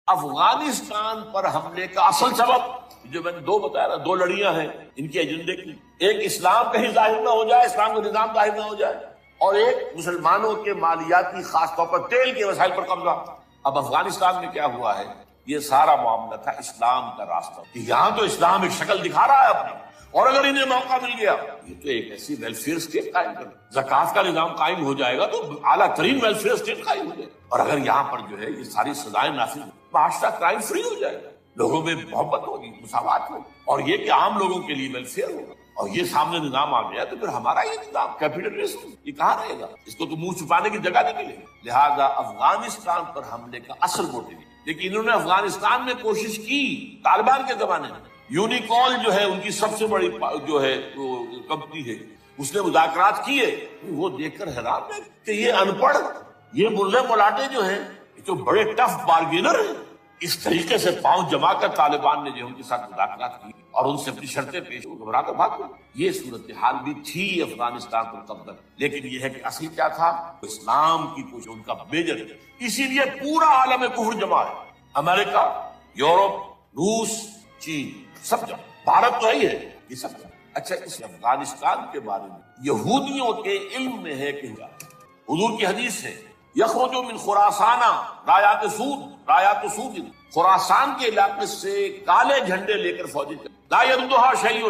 افغانستان پر حملے کا اصل سبب جو میں نے دو بتایا نا، دو لڑیاں ہیں ان کے ایجنڈے کی، ایک اسلام کہیں ظاہر نہ ہو جائے، اسلام کا نظام ظاہر نہ ہو جائے، اور ایک مسلمانوں کے مالیاتی خاص طور پر تیل کے وسائل پر قبضہ۔ اب افغانستان میں کیا ہوا ہے، یہ سارا معاملہ تھا اسلام کا راستہ، کہ یہاں تو اسلام ایک شکل دکھا رہا ہے اپنی، اور اگر انہیں موقع مل گیا یہ تو ایک ایسی ویلفیئر اسٹیٹ قائم کر، زکوٰۃ کا نظام قائم ہو جائے گا تو اعلیٰ ترین ویلفیئر اسٹیٹ قائم ہو جائے گا، اور اگر یہاں پر جو ہے یہ ساری سزائیں نافذ، معاشرہ کرائم فری ہو جائے گا، لوگوں میں محبت ہوگی، مساوات ہوگی، اور یہ کہ عام لوگوں کے لیے ویلفیئر ہوگا، اور یہ سامنے نظام آ گیا تو پھر ہمارا یہ نظام کیپیٹلزم یہ کہاں رہے گا، اس کو تو منہ چھپانے کی جگہ نہیں ملے گی۔ لہذا افغانستان پر حملے کا اصل موٹیو، لیکن انہوں نے افغانستان میں کوشش کی طالبان کے زمانے میں، یونیکال جو ہے ان کی سب سے بڑی جو ہے کمپنی ہے، اس نے مذاکرات کیے، وہ دیکھ کر حیران ہے کہ یہ ان پڑھ، یہ ملے ملاٹے جو ہیں یہ تو بڑے ٹف بارگینر ہیں، اس طریقے سے پاؤں جما کر طالبان نے جو ان کے ساتھ مذاکرات کی اور ان سے اپنی شرطیں پیش، وہ گھبرا کر بھاگ گئے۔ یہ صورتحال بھی تھی افغانستان پر تب تک، لیکن یہ ہے کہ اصل کیا تھا، اسلام کی کوشش ان کا میجر ہے، اسی لیے پورا عالم کفر جمع ہے، امریکہ، یورپ، روس، چین، سب جمع، بھارت تو ہی ہے، یہ سب جمع۔ اچھا، اس افغانستان کے بارے میں یہودیوں کے علم میں ہے کہ حضور کی حدیث ہے، یخرج من خراسان رایات سود، خراسان کے علاقے سے کالے جھنڈے لے کر فوجی چلے، لا یردھا شیء،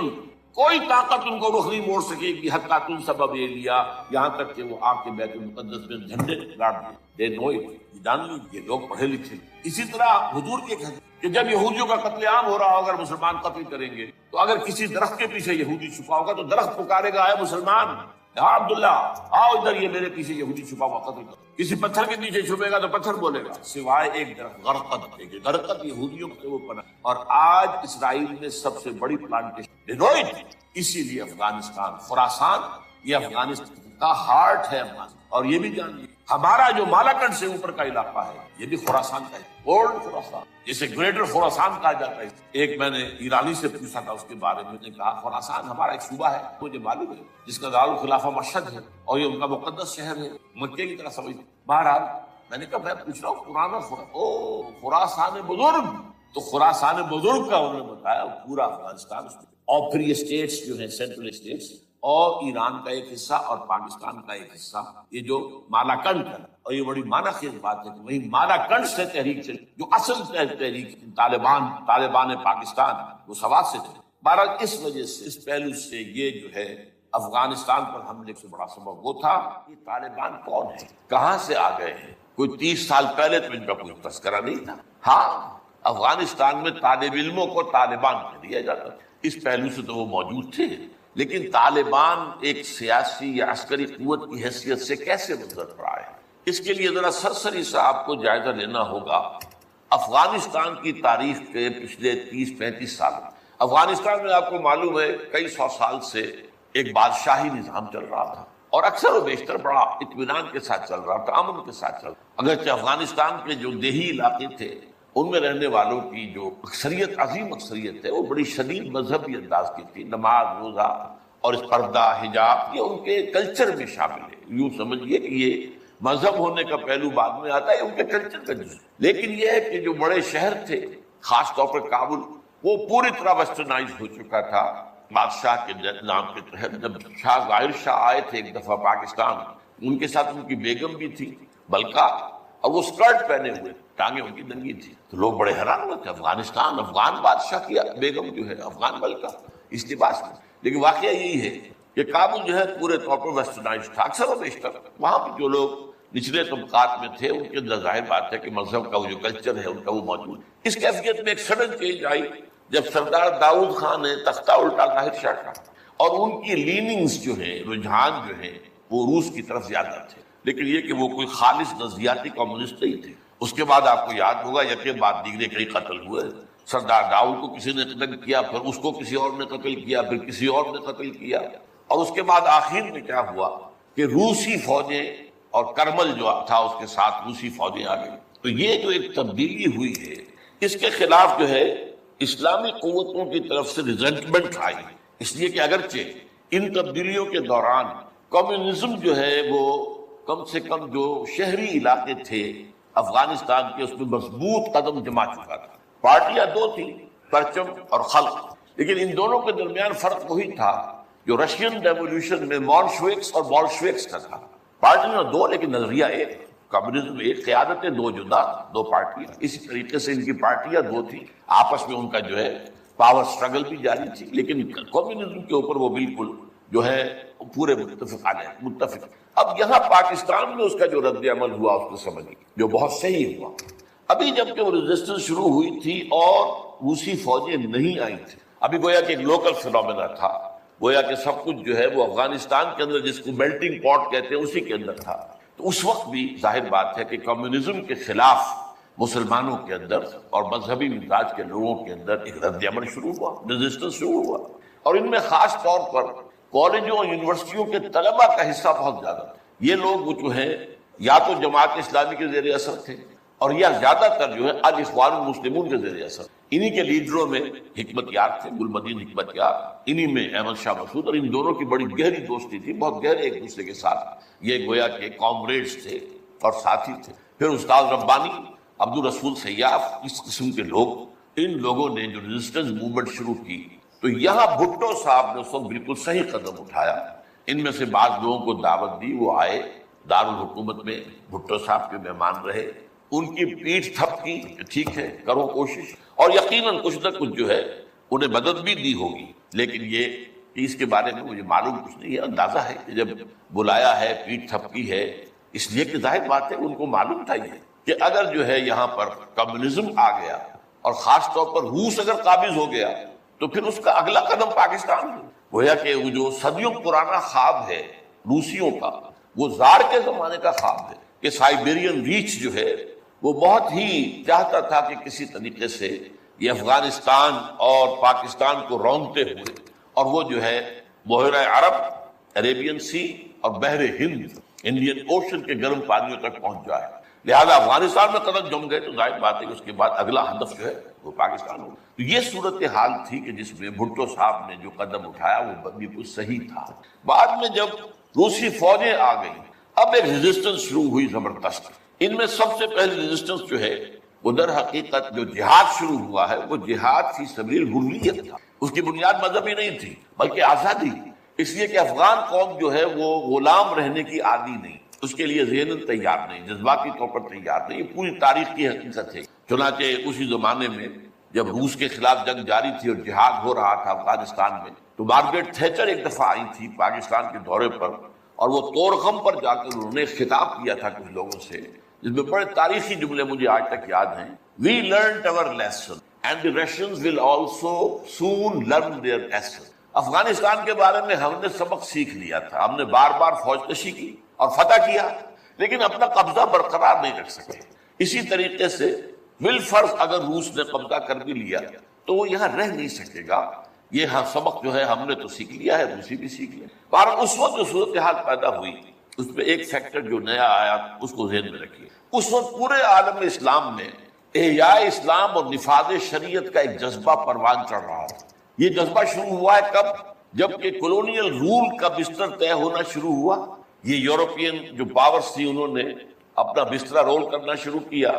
کوئی طاقت ان کو رخ نہیں موڑ سکے گی، حتیٰ تم سبب یہ لیا، یہاں تک کہ وہ آ کے بیت المقدس میں جھنڈے گاڑ دیے، دے نو اٹ، جان لی، یہ لوگ پڑھے لکھے۔ اسی طرح حضور کے کہ جب یہودیوں کا قتل عام ہو رہا ہو، اگر مسلمان قتل کریں گے تو اگر کسی درخت کے پیچھے یہودی چھپا ہوگا تو درخت پکارے گا، اے مسلمان، یا عبداللہ آؤ ادھر، یہ میرے پیچھے یہودی چھپا ہوا قتل کرو۔ کسی پتھر کے پیچھے چھپے گا تو پتھر بولے گا، سوائے ایک درخت غرقد، غرقد یہودیوں کے وہ پناہ، اور آج اسرائیل میں سب سے بڑی پلانٹیشن ڈینوئٹ، اسی لیے افغانستان، خراسان یہ افغانستان کا ہارٹ ہے، اور یہ بھی جان لیجیے ہمارا جو مالاکنڈ سے اوپر کا علاقہ ہے یہ بھی خراسان کا ہے، اولڈ خراسان، جسے گریٹر خراسان کہا جاتا ہے۔ ایک میں نے ایرانی سے پوچھا تھا اس کے بارے میں، نے کہا خراسان ہمارا ایک صوبہ ہے، مجھے معلوم ہے، جس کا دارالخلافہ مشہد ہے اور یہ ان کا مقدس شہر ہے، مکے کی طرح سمجھ۔ بہرحال میں نے کہا میں پوچھ رہا ہوں پرانا خراسان بزرگ، تو خراسان بزرگ کا انہوں نے بتایا پورا افغانستان، اور پھر یہ اسٹیٹس جو ہیں سینٹرل اسٹیٹس، اور ایران کا ایک حصہ اور پاکستان کا ایک حصہ، یہ جو مالاکنڈ کا، اور یہ بڑی معنی خیز بات ہے کہ وہی مالاکنڈ سے تحریک چلی، جو اصل تحریک طالبان پاکستان وہ سوات سے چلی۔ بہرحال اس وجہ سے، اس پہلو سے یہ جو ہے افغانستان پر حملے سے بڑا سبب وہ تھا کہ طالبان کون ہے، کہاں سے آ گئے ہیں، کوئی 30 سال پہلے تو ان کا کوئی تذکرہ نہیں تھا۔ ہاں، افغانستان میں طالب علموں کو طالبان کہہ دیا جاتا تھا، اس پہلو سے تو وہ موجود تھے، لیکن طالبان ایک سیاسی یا عسکری قوت کی حیثیت سے کیسے منظر پر آئے، اس کے لیے ذرا سرسری سا آپ کو جائزہ لینا ہوگا افغانستان کی تاریخ کے پچھلے 30-35 سال۔ افغانستان میں آپ کو معلوم ہے کئی سو سال سے ایک بادشاہی نظام چل رہا تھا، اور اکثر و بیشتر بڑا اطمینان کے ساتھ چل رہا تھا، امن کے ساتھ چل رہا تھا، اگرچہ افغانستان کے جو دیہی علاقے تھے ان میں رہنے والوں کی جو اکثریت، عظیم اکثریت ہے، وہ بڑی شدید مذہبی انداز کی تھی، نماز، روزہ اور اس پردہ، حجاب، یہ ان کے کلچر میں شامل ہے، یوں سمجھیے کہ یہ مذہب ہونے کا پہلو بعد میں آتا ہے، ان کے کلچر کا جزء۔ لیکن یہ ہے کہ جو بڑے شہر تھے، خاص طور پر کابل، وہ پوری طرح ویسٹرنائز ہو چکا تھا بادشاہ کے نام کے تحت۔ جب شاہ ظاہر شاہ آئے تھے ایک دفعہ پاکستان، ان کے ساتھ ان کی بیگم بھی تھی بلکہ، اور وہ اسکرٹ پہنے ہوئے، ٹانگیں ان کی ننگی تھی، تو لوگ بڑے حیران ہوئے کہ افغانستان، افغان بادشاہ کی بیگم جو ہے افغان ملکہ اس لباس میں۔ لیکن واقعہ یہی ہے کہ کابل جو ہے پورے طور پر ویسٹرنائز تھا، اکثر و بیشتر وہاں پہ جو لوگ نچلے طبقات میں تھے ان کے اندر ظاہر بات ہے کہ مذہب کا وہ جو کلچر ہے ان کا وہ موجود۔ اس کیفیت میں ایک سڈن چینج آئی جب سردار داؤد خان نے تختہ الٹا ظاہر شاہ کا، اور ان کی لیننگز جو ہیں، رجحان جو ہیں، وہ روس کی طرف زیادہ تھے، لیکن یہ کہ وہ کوئی خالص نظریاتی کمیونسٹ نہیں تھے۔ اس کے بعد آپ کو یاد ہوگا یقین بعد دیگرے کئی قتل ہوئے، سردار داؤد کو کسی نے قتل کیا، پھر اس کو کسی اور نے قتل کیا، پھر کسی اور نے قتل کیا، اور اس کے بعد آخر میں کیا ہوا کہ روسی فوجیں اور کرمل جو تھا اس کے ساتھ روسی فوجیں آ گئی۔ تو یہ جو ایک تبدیلی ہوئی ہے، اس کے خلاف جو ہے اسلامی قوتوں کی طرف سے ریزنٹمنٹ آئی، اس لیے کہ اگرچہ ان تبدیلیوں کے دوران کمیونزم جو ہے وہ کم سے کم جو شہری علاقے تھے افغانستان کے اس میں مضبوط قدم جما چکا تھا۔ پارٹیاں دو تھیں، پرچم اور خلق، لیکن ان دونوں کے درمیان فرق وہی تھا جو رشین ریولیوشن میں مولشوکس اور بولشوکس کا تھا۔ پارٹیاں دو لیکن نظریہ ایک، کمیونزم ایک، قیادتیں دو جدا، دو پارٹیاں۔ اسی طریقے سے ان کی پارٹیاں دو تھیں، آپس میں ان کا جو ہے پاور سٹرگل بھی جاری تھی، لیکن کمیونزم کے اوپر وہ بالکل جو ہے پورے متفق۔ اب یہاں پاکستان میں اس کا جو رد عمل ہوا اس کو سمجھیں، جو بہت صحیح ہوا۔ ابھی جب کہ وہ ریزسٹنس شروع ہوئی تھی اور روسی فوجیں نہیں آئی تھی، ابھی گویا کہ ایک لوکل فینومینا تھا، گویا کہ سب کچھ جو ہے وہ افغانستان کے اندر، جس کو میلٹنگ پاٹ کہتے ہیں، اسی کے اندر تھا۔ تو اس وقت بھی ظاہر بات ہے کہ کمیونزم کے خلاف مسلمانوں کے اندر اور مذہبی مزاج کے لوگوں کے اندر ایک رد عمل شروع ہوا، ریزسٹنس شروع ہوا، اور ان میں خاص طور پر کالجوں اور یونیورسٹیوں کے طلبہ کا حصہ بہت زیادہ تھا۔ یہ لوگ جو ہیں یا تو جماعت اسلامی کے زیر اثر تھے اور یا زیادہ تر جو ہے الاخوان المسلمون کے زیر اثر۔ انہی کے لیڈروں میں حکمت یار تھے، گلمدین حکمت یار، انہی میں احمد شاہ مسعود، اور ان دونوں کی بڑی گہری دوستی تھی، بہت گہرے ایک دوسرے کے ساتھ یہ گویا کہ کامریڈز تھے اور ساتھی تھے۔ پھر استاد ربانی، عبدالرسول سیاف، اس قسم کے لوگ، ان لوگوں نے جو ریزسٹنس موومنٹ شروع کی، تو یہاں بھٹو صاحب نے اس وقت بالکل صحیح قدم اٹھایا۔ ان میں سے بعض لوگوں کو دعوت دی، وہ آئے دارالحکومت میں، بھٹو صاحب کے مہمان رہے، ان کی پیٹھ تھپ کی، ٹھیک ہے کرو کوشش، اور یقیناً کچھ نہ کچھ جو ہے انہیں مدد بھی دی ہوگی، لیکن یہ اس کے بارے میں مجھے معلوم کچھ نہیں ہے۔ اندازہ ہے کہ جب بلایا ہے، پیٹھ تھپکی ہے، اس لیے کہ ظاہر بات ہے ان کو معلوم تھا یہ کہ اگر جو ہے یہاں پر کمیونزم آ گیا اور خاص طور پر روس اگر قابض ہو گیا تو پھر اس کا اگلا قدم پاکستان ہے۔ گویا کہ وہ جو صدیوں پرانا خواب ہے روسیوں کا، وہ زار کے زمانے کا خواب ہے کہ سائبیرین ریچ جو ہے وہ بہت ہی چاہتا تھا کہ کسی طریقے سے یہ افغانستان اور پاکستان کو رونتے ہوئے، اور وہ جو ہے بحیرہ عرب، عربین سی اور بحر ہند، انڈین اوشن کے گرم پانیوں تک پہنچ جائے۔ لہذا افغانستان میں قدم جم گئے تو ظاہر بات ہے کہ اس کے بعد اگلا ہدف جو ہے وہ پاکستان ہو۔ تو یہ صورتحال تھی کہ جس میں بھٹو صاحب نے جو قدم اٹھایا وہ بالکل صحیح تھا۔ بعد میں جب روسی فوجیں آ گئیں، اب ایک ریزسٹنس شروع ہوئی زبردست۔ ان میں سب سے پہلے ریزسٹنس جو ہے وہ در حقیقت جو جہاد شروع ہوا ہے وہ جہاد فی سبیل الحریت تھا۔ اس کی بنیاد مذہبی نہیں تھی بلکہ آزادی، اس لیے کہ افغان قوم جو ہے وہ غلام رہنے کی عادی نہیں، اس کے لیے ذہناً تیار نہیں، جذباتی طور پر تیار نہیں، یہ پوری تاریخ کی حقیقت ہے۔ چنانچہ اسی زمانے میں جب روس کے خلاف جنگ جاری تھی اور جہاد ہو رہا تھا افغانستان میں، تو مارگریٹ تھیچر ایک دفعہ آئی تھی پاکستان کے دورے پر، اور وہ طورغم پر جا کر انہوں نے خطاب کیا تھا کچھ لوگوں سے، جس میں بڑے تاریخی جملے مجھے آج تک یاد ہیں۔ We learned our lesson and the Russians will also soon learn their lesson۔ Afghanistan کے بارے میں ہم نے سبق سیکھ لیا تھا، ہم نے بار بار فوج کشی کی اور فتح کیا، لیکن اپنا قبضہ برقرار نہیں رکھ سکے۔ اسی طریقے سے بالفرض اگر روس نے قبضہ کر بھی لیا تو وہ یہاں رہ نہیں سکے گا۔ یہ سبق جو ہے ہم نے تو سیکھ لیا ہے، روسی بھی سیکھ لیا۔ بہرحال اس وقت جو صورتحال پیدا ہوئی اس میں ایک فیکٹر جو نیا آیا اس کو ذہن میں رکھیے۔ اس وقت پورے عالم اسلام میں احیاء اسلام اور نفاذ شریعت کا ایک جذبہ پروان چڑھ رہا ہے۔ یہ جذبہ شروع ہوا ہے کب؟ جب کہ کولونیل رول کا بستر طے ہونا شروع ہوا، یہ یورپین جو پاورز تھی انہوں نے اپنا بستر رول کرنا شروع کیا،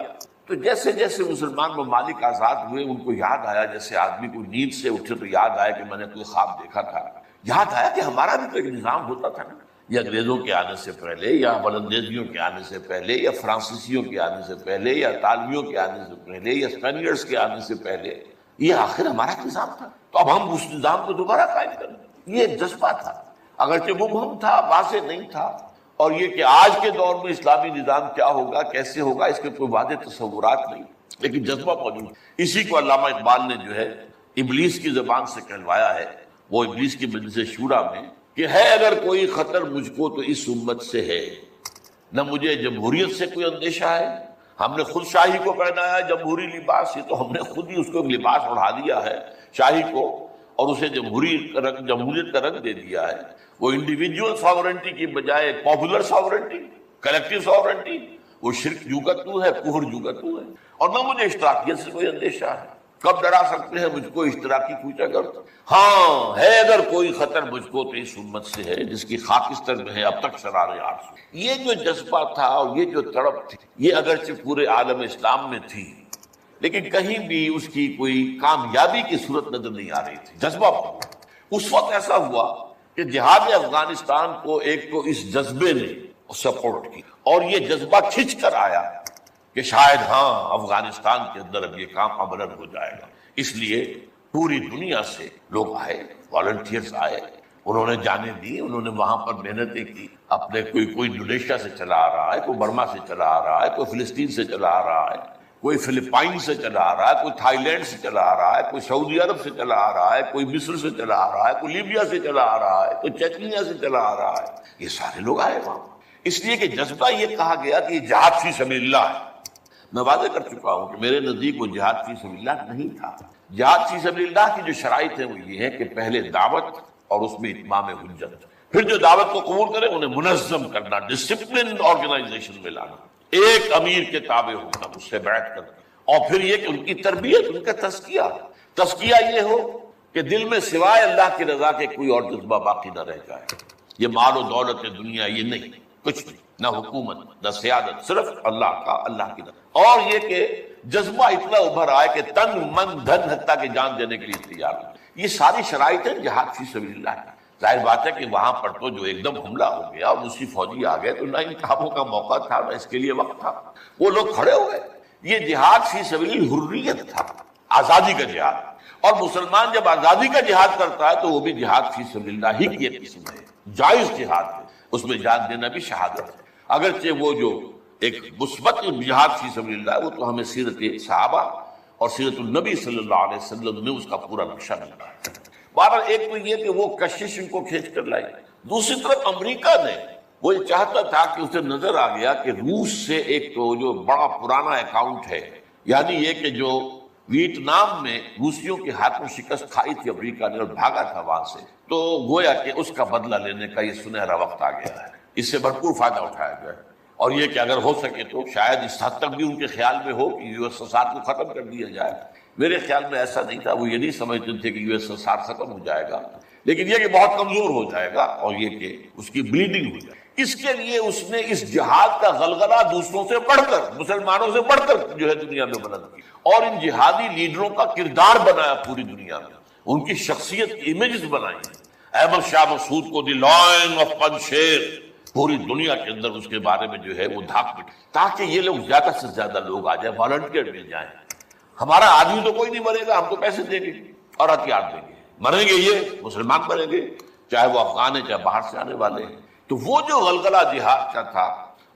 تو جیسے جیسے مسلمان ممالک آزاد ہوئے ان کو یاد آیا، جیسے آدمی کو نیند سے اٹھے تو یاد آیا کہ میں نے کوئی خواب دیکھا تھا، یاد آیا کہ ہمارا بھی تو ایک نظام ہوتا تھا نا، یہ انگریزوں کے آنے سے پہلے یا ولندیزیوں کے آنے سے پہلے یا فرانسیسیوں کے آنے سے پہلے یا اطالویوں کے آنے سے پہلے یا اسپینیئرز کے آنے سے پہلے، یہ آخر ہمارا نظام تھا، تو اب ہم اس نظام کو دوبارہ قائم کریں۔ یہ ایک جذبہ تھا، اگرچہ مبہم تھا، واضح نہیں تھا، اور یہ کہ آج کے دور میں اسلامی نظام کیا ہوگا، کیسے ہوگا، اس کے کوئی واضح تصورات نہیں، لیکن جذبہ موجود ہے۔ اسی کو علامہ اقبال نے جو ہے ابلیس کی زبان سے کہلوایا ہے، وہ ابلیس کی مجلس شورا میں، کہ ہے اگر کوئی خطر مجھ کو تو اس امت سے ہے، نہ مجھے جمہوریت سے کوئی اندیشہ ہے، ہم نے خود شاہی کو پہنایا جمہوری لباس، یہ تو ہم نے خود ہی اس کو لباس اڑا دیا ہے شاہی کو، اور اسے جمہوریت کا رنگ دے دیا ہے۔ وہ انڈیویجول ساورنٹی کی بجائے پاپولر ساورنٹی، کلیکٹیو ساورنٹی، وہ شرک جو کا تو ہے، کفر جو کا تو ہے، اور نہ مجھے اشتراکیت سے کوئی اندیشہ ہے۔ کب ڈرا سکتے ہیں مجھ کو اشتراکی پوچھا کر؟ ہاں ہے اگر کوئی خطر مجھ کو تو اس امت سے ہے جس کی خاکستر میں ہے اب تک شرار آرزو۔ یہ جو جذبہ تھا اور یہ جو تڑپ تھی، یہ اگرچہ پورے عالم اسلام میں تھی لیکن کہیں بھی اس کی کوئی کامیابی کی صورت نظر نہیں آ رہی تھی۔ جذبہ اس وقت ایسا ہوا کہ جہاد افغانستان کو ایک تو اس جذبے نے سپورٹ کی اور یہ جذبہ کھنچ کر آیا کہ شاید ہاں افغانستان کے اندر اب یہ کام عملاً ہو جائے گا۔ اس لیے پوری دنیا سے لوگ آئے، والنٹیئرز آئے، انہوں نے جانیں دی، انہوں نے وہاں پر محنتیں کی، اپنے کوئی انڈونیشیا سے چلا آ رہا ہے، کوئی برما سے چلا آ رہا ہے، کوئی فلسطین سے چلا آ رہا ہے، کوئی فلپائن سے چلا آ رہا ہے، کوئی تھائی لینڈ سے چلا آ رہا ہے، کوئی سعودی عرب سے چلا آ رہا ہے، کوئی مصر سے چلا آ رہا ہے، کوئی لیبیا سے چلا آ رہا ہے، کوئی چیچنیا سے چلا آ رہا ہے۔ یہ سارے لوگ آئے وہاں، اس لیے کہ جذبہ یہ کہا گیا کہ یہ جہاد فی سبیل اللہ ہے۔ میں واضح کر چکا ہوں کہ میرے نزدیک وہ جہاد فی سبیل اللہ نہیں تھا۔ جہاد فی سبیل اللہ کی جو شرائط ہیں وہ یہ ہے کہ پہلے دعوت اور اس میں اتمام حجت، پھر جو دعوت کو قبول کرے انہیں منظم کرنا، ڈسپلن آرگنائزیشن میں لانا، ایک امیر کے تابع ہونا، اس سے بیعت کرنا، اور پھر یہ کہ ان کی تربیت، ان کا تزکیہ یہ ہو کہ دل میں سوائے اللہ کی رضا کے کوئی اور جذبہ باقی نہ رہ جائے۔ یہ مال و دولت دنیا یہ نہیں، کچھ نہیں، نہ حکومت نہ سیادت، صرف اللہ کا، اللہ کی رضا۔ اور یہ کہ جذبہ اتنا ابھر آئے کہ تن من دھن حتیٰ کہ جان دینے کے لیے تیار ہو۔ یہ ساری شرائط ہیں جہاد فی سبیل اللہ کی۔ ظاہر بات ہے کہ وہاں پر تو جو ایک دم حملہ ہو گیا اور دوسری فوجی آ گئے تو نہ ان کاموں کا موقع تھا نہ اس کے لیے وقت تھا، وہ لوگ کھڑے ہو گئے۔ یہ جہاد فی سبیل حریت تھا، آزادی کا جہاد، اور مسلمان جب آزادی کا جہاد کرتا ہے تو وہ بھی جہاد فی سبیل اللہ ہی کی ایک قسم ہے، جائز جہاد ہے، اس میں جان دینا بھی شہادت ہے۔ اگرچہ وہ جو ایک مثبت جہاد فی سبیل اللہ وہ تو ہمیں سیرت صحابہ اور سیرت النبی صلی اللہ علیہ وسلم میں اس کا پورا نقشہ ملتا ہے۔ بہرحال ایک تو یہ کہ وہ کشش ان کو کھینچ کر لائی، دوسری طرف امریکہ نے وہ یہ چاہتا تھا کہ اسے نظر آ گیا کہ روس سے ایک تو جو بڑا پرانا اکاؤنٹ ہے، یعنی یہ کہ جو ویتنام میں روسیوں کے ہاتھوں شکست کھائی تھی امریکہ نے اور بھاگا تھا وہاں سے، تو گویا کہ اس کا بدلہ لینے کا یہ سنہرا وقت آ گیا ہے، اس سے بھرپور فائدہ اٹھایا گیا ہے۔ اور یہ کہ اگر ہو سکے تو شاید اس حد تک بھی ان کے خیال میں ہو کہ یو ایس ایس آر کو ختم کر دیا جائے۔ میرے خیال میں ایسا نہیں تھا، وہ یہ نہیں سمجھتے تھے کہ یو ایس ایس آر ختم ہو جائے گا، لیکن یہ کہ بہت کمزور ہو جائے گا اور یہ کہ اس کی بلیڈنگ ہو جائے۔ اس کے لیے اس نے اس جہاد کا غلغلہ دوسروں سے بڑھ کر، مسلمانوں سے بڑھ کر جو ہے دنیا میں بلند کی، اور ان جہادی لیڈروں کا کردار بنایا پوری دنیا میں، ان کی شخصیت کی امیجز بنائی۔ احمد شاہ مسعود کو دی لائن آف پنشیر، پوری دنیا کے اندر اس کے بارے میں جو ہے وہ دھاک پٹ، تاکہ یہ لوگ زیادہ سے زیادہ لوگ آ جائیں، والنٹیئر مل جائیں۔ ہمارا آدمی تو کوئی نہیں مرے گا، ہم تو پیسے دیں گے اور ہتھیار دیں گے، مریں گے یہ مسلمان مریں گے، چاہے وہ افغان ہیں چاہے باہر سے آنے والے ہیں۔ تو وہ جو غلغلہ جہاد کا تھا،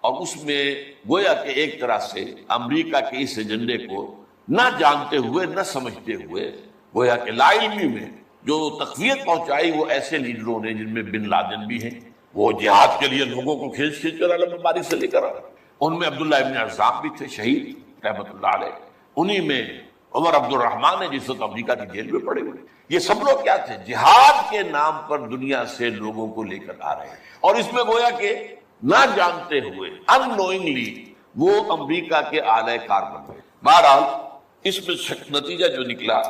اور اس میں گویا کہ ایک طرح سے امریکہ کے اس ایجنڈے کو نہ جانتے ہوئے نہ سمجھتے ہوئے گویا کہ لا علمی میں جو تقویت پہنچائی وہ ایسے لیڈروں نے جن میں بن لادن بھی ہیں، وہ جہاد کے لیے لوگوں کو کھینچ کر علم باری سے لے کر آئے، ان میں عبداللہ ابن عزام بھی تھے شہید رحمۃ اللہ علیہ، انہی میں عمر عبد الرحمن ہے جس وقت امریکہ کی جیل میں پڑے ہوئے۔ یہ سب لوگ کیا تھے؟ جہاد کے نام پر دنیا سے لوگوں کو لے کر آ رہے ہیں، اور اس میں گویا کہ نہ جانتے ہوئے ان نوئنگلی وہ امریکہ کے اعلی کار بن گئے۔ بہرحال اس میں نتیجہ جو نکلا،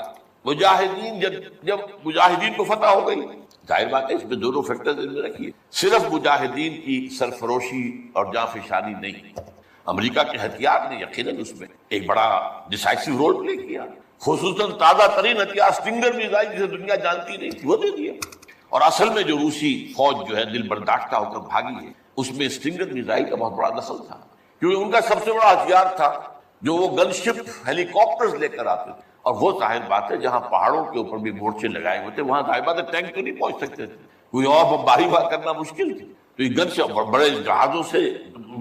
مجاہدین جب مجاہدین کو فتح ہو گئی، ظاہر بات ہے اس میں دونوں فیکٹر میں رکھیے، صرف مجاہدین کی سرفروشی اور جاں فشانی نہیں، امریکہ کے ہتھیار نے یقیناً اس میں ایک بڑا ڈیسائسو رول پلے کیا، خصوصاً تازہ ترین ہتھیار اسٹنگر میزائل جسے دنیا جانتی نہیں تھی وہ دے دیا۔ اور اصل میں جو روسی فوج جو ہے دل برداشتہ ہو کر بھاگی ہے، اس میں اسٹنگر میزائل کا بہت بڑا دخل تھا، کیونکہ ان کا سب سے بڑا ہتھیار تھا جو وہ گن شپ ہیلی کاپٹرز لے کر آتے تھے، اور وہ ظاہر بات ہے جہاں پہاڑوں کے اوپر بھی مورچے لگائے ہوئے تھے وہاں ظاہر بات ہے ٹینک تو نہیں پہنچ سکتے تھے، کوئی اور بمباری کرنا مشکل تھی، تو یہ گن شپ بڑے جہازوں سے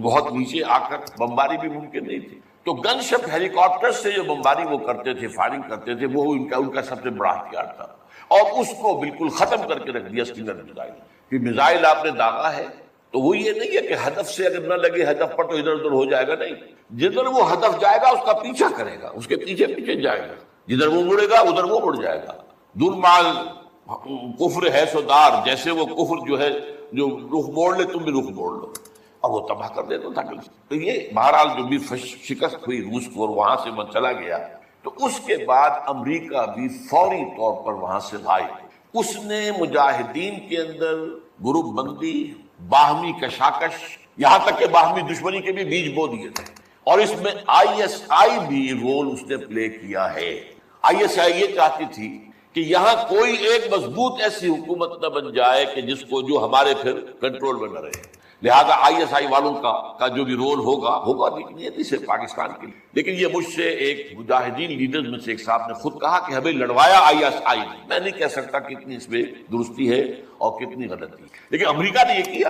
بہت نیچے آ کر بمباری بھی ممکن نہیں تھی، تو گن شپ ہیلی کاپٹر سے جو بمباری وہ کرتے تھے، فائرنگ کرتے تھے، وہ ان کا سب سے بڑا ہتھیار تھا، اور اس کو بالکل ختم کر کے رکھ دیا اسٹنگر میزائل۔ کہ میزائل آپ نے داغا ہے تو وہ یہ نہیں ہے کہ ہدف سے اگر نہ لگے ہدف پر تو ادھر ادھر ہو جائے گا، نہیں، جدھر وہ ہدف جائے گا اس کا پیچھا کرے گا، اس کے پیچھے پیچھے جائے گا، جدھر وہ مڑے گا ادھر وہ مڑ جائے گا۔ دورمال کفر ہے سو دار، جیسے وہ کفر جو ہے جو رخ موڑ لے تم بھی رخ موڑ لو، اور وہ تباہ کر دیتا تھا۔ تو یہ بہرحال جو بھی شکست ہوئی روس کو اور وہاں سے من چلا گیا، تو اس کے بعد امریکہ بھی فوری طور پر وہاں سے غائب. اس نے مجاہدین کے اندر گروپ بندی، باہمی کشاکش، یہاں تک کہ باہمی دشمنی کے بھی بیج بو دیے تھے. اور اس میں آئی ایس آئی بھی رول اس نے پلے کیا ہے. آئی ایس آئی یہ چاہتی تھی کہ یہاں کوئی ایک مضبوط ایسی حکومت نہ بن جائے کہ جس کو جو ہمارے پھر کنٹرول میں نہ رہے. لہذا آئی ایس آئی والوں کا جو بھی رول ہوگا نہیں صرف پاکستان کے لیے. لیکن یہ مجھ سے ایک مجاہدین لیڈرز میں سے ایک صاحب نے خود کہا کہ ہمیں لڑوایا آئی ایس آئی نے. میں نہیں کہہ سکتا کتنی اس میں درستی ہے اور کتنی غلطی، لیکن امریکہ نے یہ کیا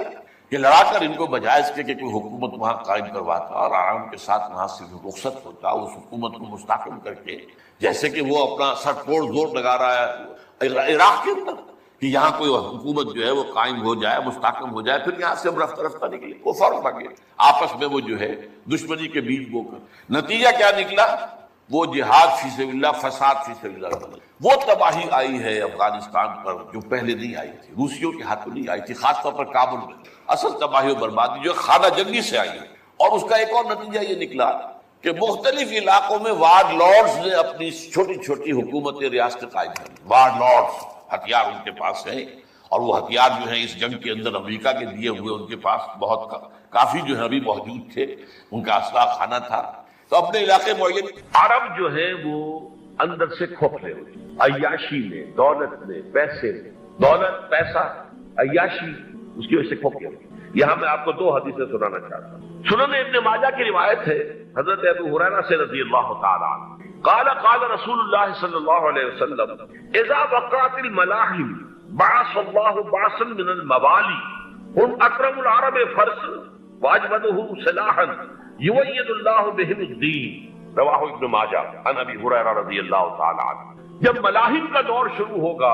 کہ لڑا کر ان کو بجائے اس کے کہ کوئی حکومت وہاں قائم کرواتا اور آرام کے ساتھ وہاں سے رخصت ہوتا، اس حکومت کو مستحکم کر کے، جیسے کہ وہ اپنا سر توڑ زور لگا رہا ہے عراق کے اندر کہ یہاں کوئی حکومت جو ہے وہ قائم ہو جائے، مستحکم ہو جائے، پھر یہاں سے ہم رفتہ رفتہ نکلے. وہ فوراً بھاگے آپس میں، وہ جو ہے دشمنی کے بیج بو کر. نتیجہ کیا نکلا؟ وہ جہاد فی سبیل اللہ، فساد فی سبیل اللہ. وہ تباہی آئی ہے افغانستان پر جو پہلے نہیں آئی تھی، روسیوں کے ہاتھوں نہیں آئی تھی، خاص طور پر کابل میں. اصل تباہی و بربادی جو خانہ جنگی سے آئی ہے. اور اس کا ایک اور نتیجہ یہ نکلا کہ مختلف علاقوں میں وارڈ لارڈز نے اپنی چھوٹی چھوٹی حکومتیں، ریاستیں قائم کی. وارڈ لارڈز، ہتھیار ان کے پاس ہیں، اور وہ ہتھیار جو ہیں اس جنگ کے اندر امریکہ کے دیے ہوئے ان کے پاس بہت کافی جو ہے ابھی موجود تھے، ان کا اسلحہ خانہ تھا. تو اپنے علاقے معین عرب جو ہیں وہ اندر سے کھوکھلے ہوئے، عیاشی میں، دولت میں، پیسے میں، دولت، پیسہ، عیاشی، اس کی وجہ سے کھوکھلے ہوئے. یہاں میں آپ کو دو حدیثیں سنانا چاہتا ہوں. سنن ابن ماجہ کی روایت ہے حضرت ابو ہریرہ سے رضی اللہ تعالی عنہ، قال قال رسول اللہ صلی اللہ علیہ وسلم اذا وقعت الملاحم بعث اللہ بعثا من الموالی هم اکرم العرب فرسا واجودهم سلاحا یؤید اللہ بهم الدین. رواہ ابن ماجہ عن ابی ہریرہ رضی اللہ تعالی عنہ. جب ملاحم کا دور شروع ہوگا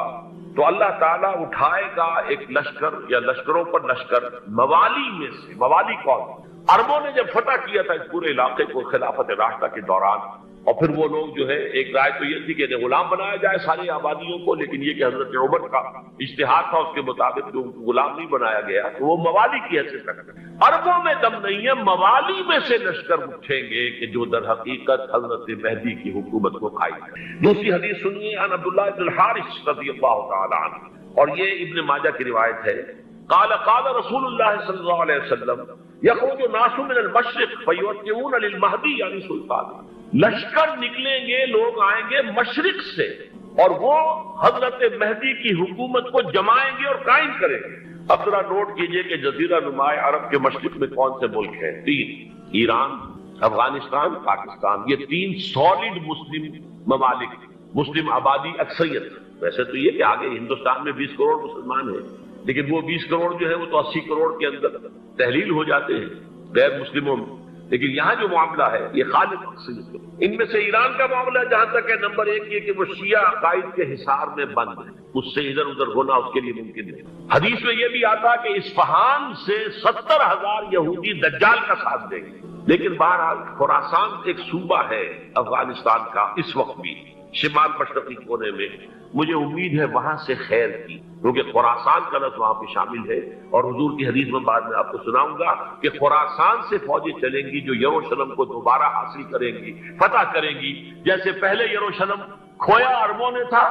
تو اللہ تعالیٰ اٹھائے گا ایک لشکر یا لشکروں پر لشکر موالی میں سے. موالی کون؟ عربوں نے جب فتح کیا تھا اس پورے علاقے کو خلافت راشدہ کے دوران، اور پھر وہ لوگ جو ہے، ایک رائے تو یہ تھی کہ انہیں غلام بنایا جائے ساری آبادیوں کو، لیکن یہ کہ حضرت عمر کا اجتہاد تھا، اس کے مطابق جو غلام نہیں بنایا گیا تو وہ موالی کی حیثیت رکھتے ہیں. عربوں میں دم نہیں ہے، موالی میں سے لشکر اٹھیں گے کہ جو در حقیقت حضرت مہدی کی حکومت کو قائم کریں. دوسری حدیث سنیے عن عبداللہ بن الحارث رضی اللہ تعالی عنہ، اور یہ ابن ماجہ کی روایت ہے. قال قال رسول اللہ صلی اللہ علیہ وسلم یخرج الناس من المشرق فیوتئون للمہدی یعنی سلطان. لشکر نکلیں گے، لوگ آئیں گے مشرق سے، اور وہ حضرت مہدی کی حکومت کو جمائیں گے اور قائم کریں گے. اب ذرا نوٹ کیجئے کہ جزیرہ نماء عرب کے مشرق میں کون سے ملک ہیں؟ تین: ایران، افغانستان، پاکستان. یہ تین سالڈ مسلم ممالک، مسلم آبادی اکثریت. ویسے تو یہ کہ آگے ہندوستان میں 20 کروڑ مسلمان ہیں، لیکن وہ 20 کروڑ جو ہے وہ تو 80 کروڑ کے اندر تحلیل ہو جاتے ہیں غیر مسلموں میں. لیکن یہاں جو معاملہ ہے یہ خالص اکثریت. ان میں سے ایران کا معاملہ جہاں تک ہے، نمبر 1 یہ کہ وہ شیعہ عقائد کے حصار میں بند ہے، اس سے ادھر ادھر ہونا اس کے لیے ممکن نہیں. حدیث میں یہ بھی آتا کہ اصفہان سے 70,000 یہودی دجال کا ساتھ دیں گے. لیکن بہرحال خراسان ایک صوبہ ہے افغانستان کا اس وقت بھی شمال مشرقی کونے میں، مجھے امید ہے وہاں سے خیر کی، کیونکہ خراسان کا لفظ وہاں پہ شامل ہے. اور حضور کی حدیث میں بعد میں آپ کو سناؤں گا کہ خراسان سے فوجیں چلیں گی جو یروشلم کو دوبارہ حاصل کریں گی، فتح کریں گی. جیسے پہلے یروشلم کھویا عربوں نے تھا،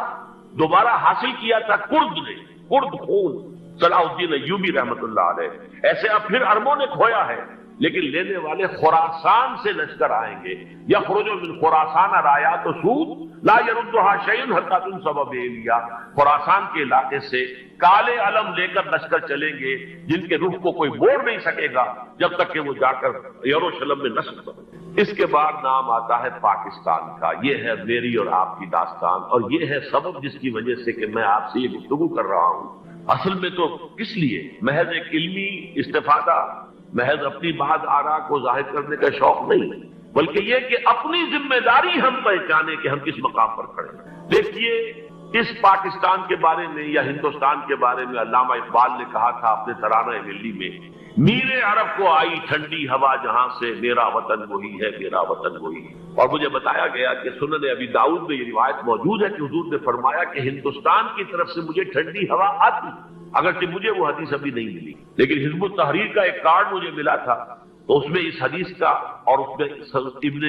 دوبارہ حاصل کیا تھا کرد نے، کرد خون صلاح الدین ایوبی رحمت اللہ علیہ. ایسے اب پھر عربوں نے کھویا ہے، لیکن لینے والے خراسان سے لشکر آئیں گے. یخرج من خراسان رایات سود لا یردها شیء حتی تنصب بإیلیا. خراسان کے علاقے سے کالے علم لے کر لشکر چلیں گے جن کے رخ کو کوئی موڑ نہیں سکے گا جب تک کہ وہ جا کر یروشلم میں نصب کریں. اس کے بعد نام آتا ہے پاکستان کا. یہ ہے میری اور آپ کی داستان، اور یہ ہے سبب جس کی وجہ سے کہ میں آپ سے یہ گفتگو کر رہا ہوں. اصل میں تو کس لیے؟ محض ایک علمی استفادہ، محض اپنی بات آراء کو ظاہر کرنے کا شوق نہیں، بلکہ یہ کہ اپنی ذمہ داری ہم پہچانے کہ ہم کس مقام پر کھڑے ہیں. دیکھیے اس پاکستان کے بارے میں یا ہندوستان کے بارے میں علامہ اقبال نے کہا تھا اپنے ترانہ ملی میں، میرے عرب کو آئی ٹھنڈی ہوا جہاں سے، میرا وطن وہی ہے، میرا وطن وہی. اور مجھے بتایا گیا کہ سنن ابی داؤد میں یہ روایت موجود ہے کہ حضور نے فرمایا کہ ہندوستان کی طرف سے مجھے ٹھنڈی ہوا آتی، اگرچہ مجھے وہ حدیث ابھی نہیں ملی، لیکن حزب التحریر کا ایک کارڈ مجھے ملا تھا، تو اس میں اس حدیث کا اور اس میں ابن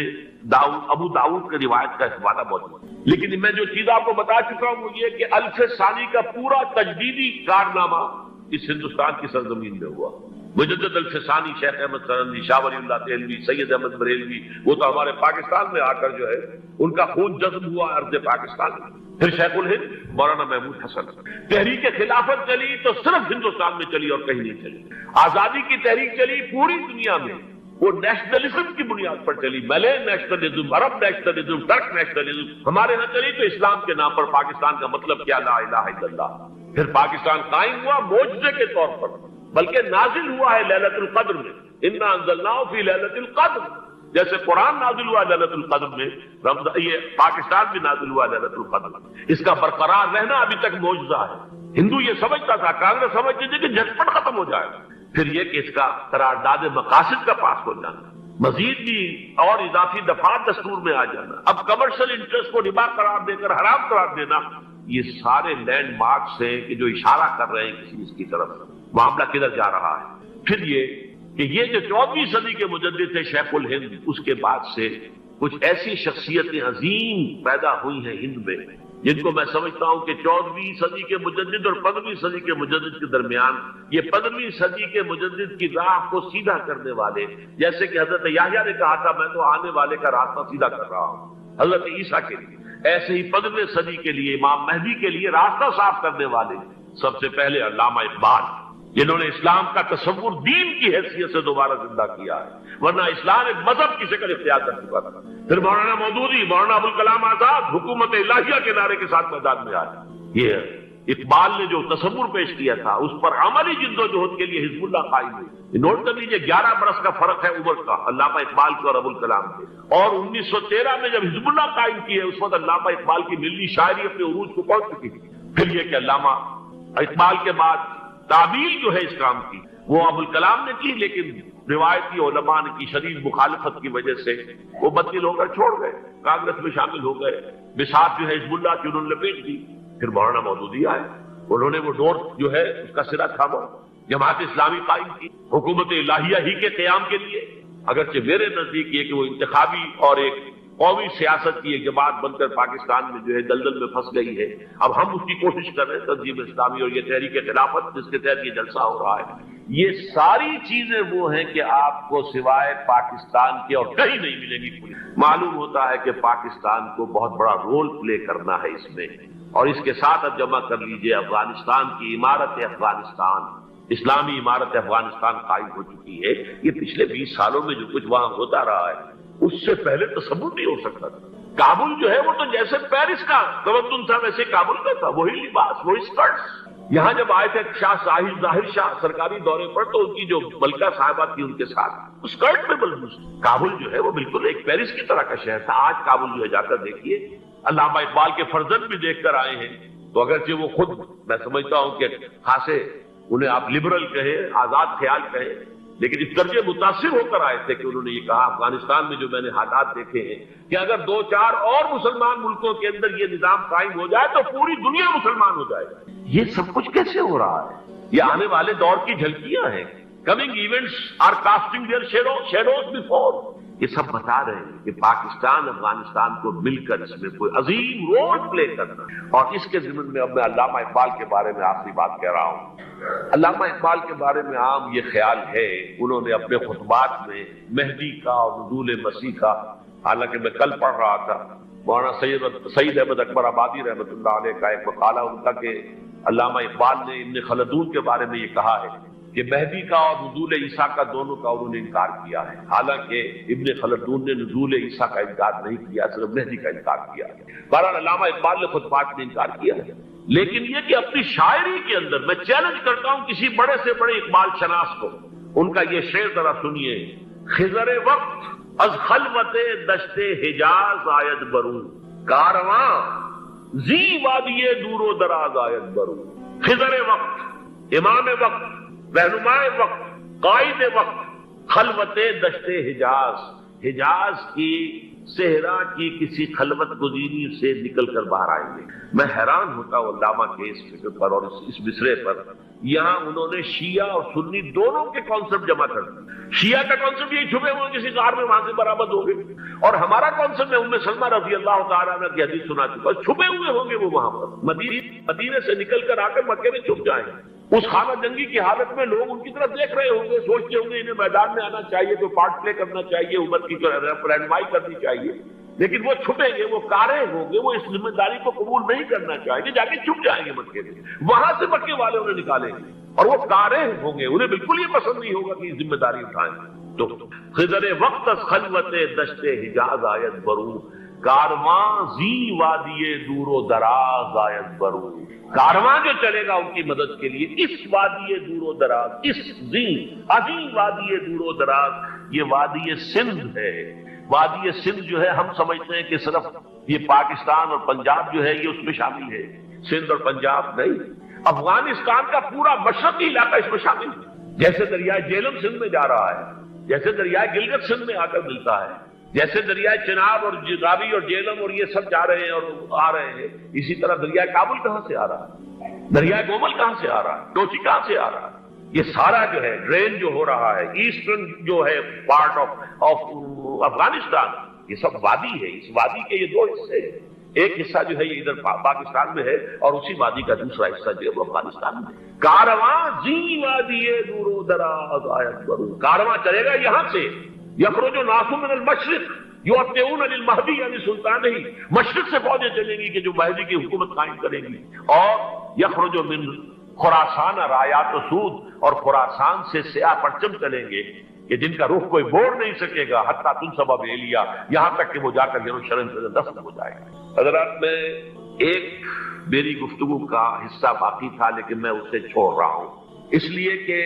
داؤد ابو داؤد کے روایت کا حوالہ موجود ہے. لیکن میں جو چیز آپ کو بتا چکا ہوں وہ یہ کہ الف ثانی کا پورا تجدیدی کارنامہ اس ہندوستان کی سرزمین میں ہوا. مجدد الف ثانی شیخ احمد سرندی، شاہ ولی اللہ دہلوی، سید احمد بریلوی، وہ تو ہمارے پاکستان میں آ کر جو ہے ان کا خون جذب ہوا ارض پاکستان میں. پھر شیخ الہند مولانا محمود حسن. تحریک خلافت چلی تو صرف ہندوستان میں چلی اور کہیں نہیں چلی. آزادی کی تحریک چلی پوری دنیا میں، وہ نیشنلزم کی بنیاد پر چلی، ملے نیشنلزم، عرب نیشنلزم، ٹرک نیشنلزم. ہمارے ہاں چلی تو اسلام کے نام پر پاکستان کا مطلب کیا، لا الہ الا اللہ. پھر پاکستان قائم ہوا معجزے کے طور پر، بلکہ نازل ہوا ہے لیلۃ القدر میں. انا انزلناہ فی لیلۃ القدر، جیسے قرآن نازل ہوا لیلۃ القدر میں، یہ پاکستان بھی نازل ہوا لیلۃ القدر. اس کا برقرار رہنا ابھی تک معجزہ ہے. ہندو یہ سمجھتا تھا، کانگریس سمجھتی تھی کہ جھٹپٹ ختم ہو جائے گا. پھر یہ کہ اس کا قرارداد مقاصد کا پاس ہو جانا، مزید بھی اور اضافی دفعات دستور میں آ جانا، اب کمرشل انٹرسٹ کو ربا قرار دے کر حرام قرار دینا، یہ سارے لینڈ مارکس ہیں کہ جو اشارہ کر رہے ہیں کسی اس کی طرف معاملہ کدھر جا رہا ہے. پھر یہ کہ یہ جو 14ویں صدی کے مجدد تھے شیخ الہند، اس کے بعد سے کچھ ایسی شخصیتیں عظیم پیدا ہوئی ہیں ہند میں، جن کو میں سمجھتا ہوں کہ 14ویں صدی کے مجدد اور 15ویں صدی کے مجدد کے درمیان یہ 15ویں صدی کے مجدد کی راہ کو سیدھا کرنے والے، جیسے کہ حضرت یحییٰ نے کہا تھا میں تو آنے والے کا راستہ سیدھا کر رہا ہوں حضرت عیسیٰ کے لیے، ایسے ہی 15ویں صدی کے لیے امام مہدی کے لیے راستہ صاف کرنے والے سب سے پہلے علامہ اقبال، جنہوں نے اسلام کا تصور دین کی حیثیت سے دوبارہ زندہ کیا ہے، ورنہ اسلام ایک مذہب کی شکل اختیار کر چکا تھا. پھر مولانا مودودی، مولانا ابوالکلام آزاد حکومت الہیہ کے نعرے کے ساتھ میدان میں آئے. یہ اقبال نے جو تصور پیش کیا تھا اس پر عملی جدوجہد کے لیے حزب اللہ قائم ہوئی. نوٹ کر لیجیے 11 برس کا فرق ہے عمر کا علامہ اقبال کے اور ابوالکلام کے. اور 1913 میں جب حزب اللہ قائم کی ہے اس وقت علامہ اقبال کی ملی شاعری اپنے عروج کو پہنچ چکی تھی. پھر یہ کہ علامہ اقبال کے بعد تعبیل جو ہے اس کام کی وہ ابوالکلام نے کی، لیکن روایتی علماء کی شدید مخالفت کی وجہ سے وہ بدل ہو کر چھوڑ گئے، کانگریس میں شامل ہو گئے. بساط جو ہے حزب اللہ کی انہوں نے لپیٹ دی. پھر مولانا مودودی آئے، انہوں نے وہ ڈور جو ہے اس کا سرا تھاما، جماعت اسلامی قائم کی حکومت الہیہ ہی کے قیام کے لیے. اگرچہ میرے نزدیک یہ کہ وہ انتخابی اور ایک قومی سیاست کی ایک جماعت بن کر پاکستان میں جو ہے دلدل میں پھنس گئی ہے، اب ہم اس کی کوشش کر رہے ہیں تنظیم اسلامی اور یہ تحریک خلافت جس کے تحت یہ جلسہ ہو رہا ہے. یہ ساری چیزیں وہ ہیں کہ آپ کو سوائے پاکستان کے اور کہیں نہیں ملیں گی. پوری معلوم ہوتا ہے کہ پاکستان کو بہت بڑا رول پلے کرنا ہے اس میں. اور اس کے ساتھ اب جمع کر لیجئے افغانستان کی عمارت افغانستان، اسلامی عمارت افغانستان قائم ہو چکی ہے. یہ پچھلے 20 سالوں میں جو کچھ وہاں ہوتا رہا ہے اس سے پہلے تصور نہیں ہو سکتا تھا. کابل جو ہے وہ تو جیسے پیرس کا تمدن تھا ویسے کابل کا تھا، وہی لباس، وہی اسکرٹس. یہاں جب آئے تھے شاہ ساحل ظاہر شاہ سرکاری دورے پر تو ان کی جو ملکہ صاحبہ تھی ان کے ساتھ اسکرٹ میں ملبوس. کابل جو ہے وہ بالکل ایک پیرس کی طرح کا شہر تھا. آج کابل جو ہے جا کر دیکھیے، علامہ اقبال کے فرزند بھی دیکھ کر آئے ہیں. تو اگرچہ وہ خود میں سمجھتا ہوں کہ خاصے انہیں آپ لبرل کہیں، آزاد خیال کہیں، لیکن اس درجے متاثر ہو کر آئے تھے کہ انہوں نے یہ کہا افغانستان میں جو میں نے حالات دیکھے ہیں کہ اگر 2-4 اور مسلمان ملکوں کے اندر یہ نظام قائم ہو جائے تو پوری دنیا مسلمان ہو جائے گا. یہ سب کچھ کیسے ہو رہا ہے؟ یہ آنے والے دور کی جھلکیاں ہیں. Coming events are casting their shadows before. یہ سب بتا رہے ہیں کہ پاکستان افغانستان کو مل کر اس میں کوئی عظیم رول پلے کرنا. اور اس کے ضمن میں اب میں علامہ اقبال کے بارے میں آخری بات کہہ رہا ہوں. علامہ اقبال کے بارے میں عام یہ خیال ہے، انہوں نے اپنے خطبات میں مہدی کا اور نزول مسیح کا، حالانکہ میں کل پڑھ رہا تھا مولانا سید احمد اکبر آبادی رحمۃ اللہ علیہ کا ایک مقالہ ان کا کہ علامہ اقبال نے ابن خلدون کے بارے میں یہ کہا ہے کہ مہدی کا اور نزول عیسیٰ کا دونوں کا انہوں نے انکار کیا ہے. حالانکہ ابن خلدون نے نزول عیسیٰ کا انکار نہیں کیا، صرف مہدی کا انکار کیا ہے. بہرحال علامہ اقبال نے خطبات میں انکار کیا ہے. لیکن یہ کہ اپنی شاعری کے اندر میں چیلنج کرتا ہوں کسی بڑے سے بڑے اقبال شناس کو، ان کا یہ شعر ذرا سنیے. خضر وقت از خلوت دشت حجاز آید برو، کارواں زی وادی دور و دراز آید برو. خضر وقت، امام وقت، رہنمائے وقت، قائد وقت، خلوت دشت حجاز، حجاز کی صحرا کی کسی خلوت گزینی سے نکل کر باہر آئیں گے. میں حیران ہوتا ہوں علامہ کے اس فکر پر اور اس مصرے پر. یہاں انہوں نے شیعہ اور سنی دونوں کے کانسیپٹ جمع کر دیے. شیعہ کا کانسیپٹ یہ چھپے ہوئے کسی غار میں وہاں سے برآمد ہو گئے, اور ہمارا کانسیپٹ ہے ام سلمہ رضی اللہ تعالیٰ عنہ کی حدیث سنا چکا, چھپے ہوئے ہوں گے وہ وہاں پر, مدینے سے نکل کر آ کر مکے میں چھپ جائیں گے. اس خانہ جنگی کی حالت میں لوگ ان کی طرف دیکھ رہے ہوں گے, سوچتے ہوں گے انہیں میدان میں آنا چاہیے, تو پارٹ پلے کرنا چاہیے, امت کی رہنمائی کرنی چاہیے, لیکن وہ چھپیں گے, وہ کارے ہوں گے, وہ اس ذمہ داری کو قبول نہیں کرنا چاہیں گے, جا کے چھپ جائیں گے مکے میں. وہاں سے مکے والے انہیں نکالیں گے, اور وہ کارے ہوں گے, انہیں بالکل یہ پسند نہیں ہوگا کہ ذمہ داری اٹھائیں. تو خضر وقت خلوت دشت حجاز آیت برو, کارواں زی وادی دور و دراز آیت برو. کارواں جو چلے گا ان کی مدد کے لیے اس وادی دور و دراز, اس عظیم وادی دور و دراز, یہ وادی سندھ ہے. وادی سندھ جو ہے ہم سمجھتے ہیں کہ صرف یہ پاکستان اور پنجاب جو ہے یہ اس میں شامل ہے, سندھ اور پنجاب نہیں, افغانستان کا پورا مشرقی علاقہ اس میں شامل ہے. جیسے دریائے جیلم سندھ میں جا رہا ہے, جیسے دریائے گلگت سندھ میں آ کر ملتا ہے, جیسے دریائے چناب اور راوی اور جیلم اور یہ سب جا رہے ہیں اور آ رہے ہیں, اسی طرح دریائے کابل کہاں سے آ رہا ہے, دریائے گومل کہاں سے آ رہا ہے, ٹوچی کہاں سے آ رہا ہے. یہ سارا جو ہے ڈرین جو ہو رہا ہے, ایسٹرن جو ہے پارٹ آف افغانستان, یہ سب وادی ہے. اس وادی کے یہ دو حصے ہیں, ایک حصہ جو ہے یہ ادھر پاکستان میں ہے, اور اسی وادی کا دوسرا حصہ جو ہے وہ افغانستان میں. کارواں زی وادی دور و دراز آیت برو, کارواں چلے گا یہاں سے, یخرج ناس من المشرق یؤتون للمہدی یعنی سلطان ہی, مشرق سے فوجیں چلیں گی کہ جو مہدی کی حکومت قائم کریں گی, اور یخرج من خراسان رایات و سود, اور خراسان سے سیاہ پرچم چلیں گے کہ جن کا رخ کوئی موڑ نہیں سکے گا, حتیٰ تنصب لیا, یہاں تک کہ وہ جا کر یروشلم سے دفن ہو جائے گا. حضرات, میں ایک میری گفتگو کا حصہ باقی تھا لیکن میں اسے چھوڑ رہا ہوں, اس لیے کہ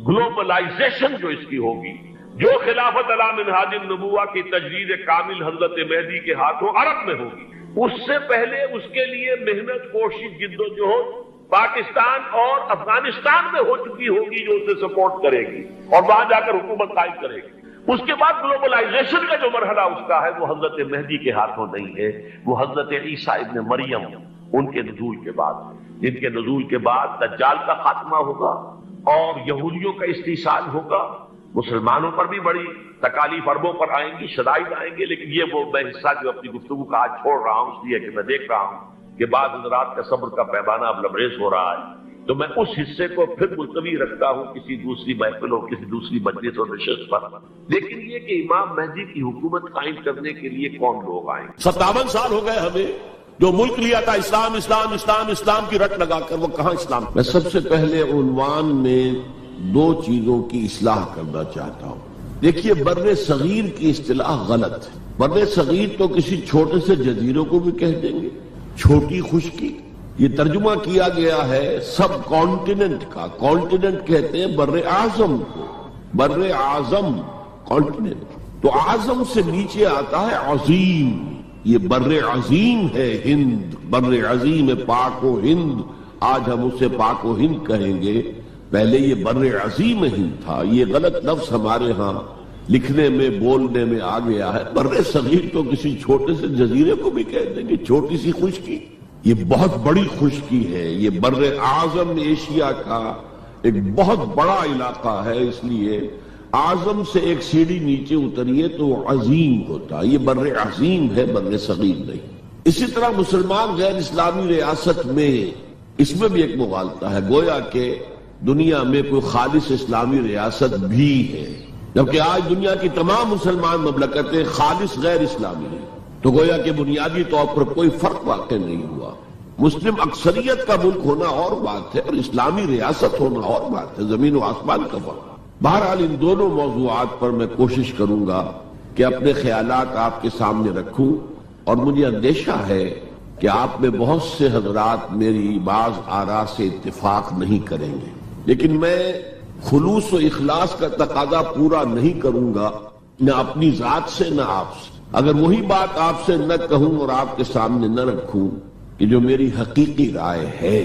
گلوبلائزیشن جو اس کی ہوگی, جو خلافت علی منہاج النبوہ کی تجدید کامل حضرت مہدی کے ہاتھوں عرب میں ہوگی, اس سے پہلے اس کے لیے محنت, کوشش, جد و جہد پاکستان اور افغانستان میں ہو چکی ہوگی جو اسے سپورٹ کرے گی اور وہاں جا کر حکومت قائم کرے گی. اس کے بعد گلوبلائزیشن کا جو مرحلہ اس کا ہے وہ حضرت مہدی کے ہاتھوں نہیں ہے, وہ حضرت عیسیٰ ابن مریم ان کے نزول کے بعد, جن کے نزول کے بعد دجال کا خاتمہ ہوگا اور یہودیوں کا استحصال ہوگا. مسلمانوں پر بھی بڑی تکالیف عربوں پر آئیں گی, شدائد آئیں گے, لیکن یہ وہ میں حصہ جو اپنی گفتگو کا آج چھوڑ رہا ہوں اس لیے کہ میں دیکھ رہا ہوں کہ بعد حضرات کا صبر کا پیمانہ اب لبریز ہو رہا ہے, تو میں اس حصے کو پھر ملتوی رکھتا ہوں کسی دوسری محفل اور کسی دوسری مجلس اور نشست پر. لیکن یہ کہ امام مہدی کی حکومت قائم کرنے کے لیے کون لوگ آئیں گے؟ 57 سال ہو گئے ہمیں, جو ملک لیا تھا اسلام اسلام اسلام اسلام کی رٹ لگا کر, وہ کہاں اسلام. میں سب سے پہلے عنوان میں دو چیزوں کی اصلاح کرنا چاہتا ہوں. دیکھیے, بر صغیر کی اصطلاح غلط ہے. بر صغیر تو کسی چھوٹے سے جزیروں کو بھی کہہ دیں گے, چھوٹی خشکی. یہ ترجمہ کیا گیا ہے سب کانٹیننٹ کا, کانٹیننٹ کہتے ہیں بر اعظم کو, بر اعظم کانٹیننٹ. تو اعظم سے نیچے آتا ہے عظیم, یہ بر عظیم ہے ہند, بر عظیم پاک و ہند. آج ہم اسے پاک و ہند کہیں گے, پہلے یہ بر عظیم ہند تھا. یہ غلط لفظ ہمارے ہاں لکھنے میں بولنے میں آ گیا ہے. بر صغیر تو کسی چھوٹے سے جزیرے کو بھی کہہ دیں گے, چھوٹی سی خشکی. یہ بہت بڑی خشکی ہے. یہ بر اعظم ایشیا کا ایک بہت بڑا علاقہ ہے, اس لیے اعظم سے ایک سیڑھی نیچے اتریے تو عظیم ہوتا. یہ بر عظیم ہے, بر صغیر نہیں. اسی طرح مسلمان غیر اسلامی ریاست میں اس میں بھی ایک مغالطہ ہے, گویا کہ دنیا میں کوئی خالص اسلامی ریاست بھی ہے, جبکہ آج دنیا کی تمام مسلمان مملکتیں خالص غیر اسلامی ہیں. تو گویا کہ بنیادی طور پر کوئی فرق واقع نہیں ہوا. مسلم اکثریت کا ملک ہونا اور بات ہے, اور اسلامی ریاست ہونا اور بات ہے, زمین و آسمان کا فرق. بہرحال ان دونوں موضوعات پر میں کوشش کروں گا کہ اپنے خیالات آپ کے سامنے رکھوں, اور مجھے اندیشہ ہے کہ آپ میں بہت سے حضرات میری بعض آراء سے اتفاق نہیں کریں گے, لیکن میں خلوص و اخلاص کا تقاضا پورا نہیں کروں گا, نہ اپنی ذات سے نہ آپ سے. اگر وہی بات آپ سے نہ کہوں اور آپ کے سامنے نہ رکھوں کہ جو میری حقیقی رائے ہے,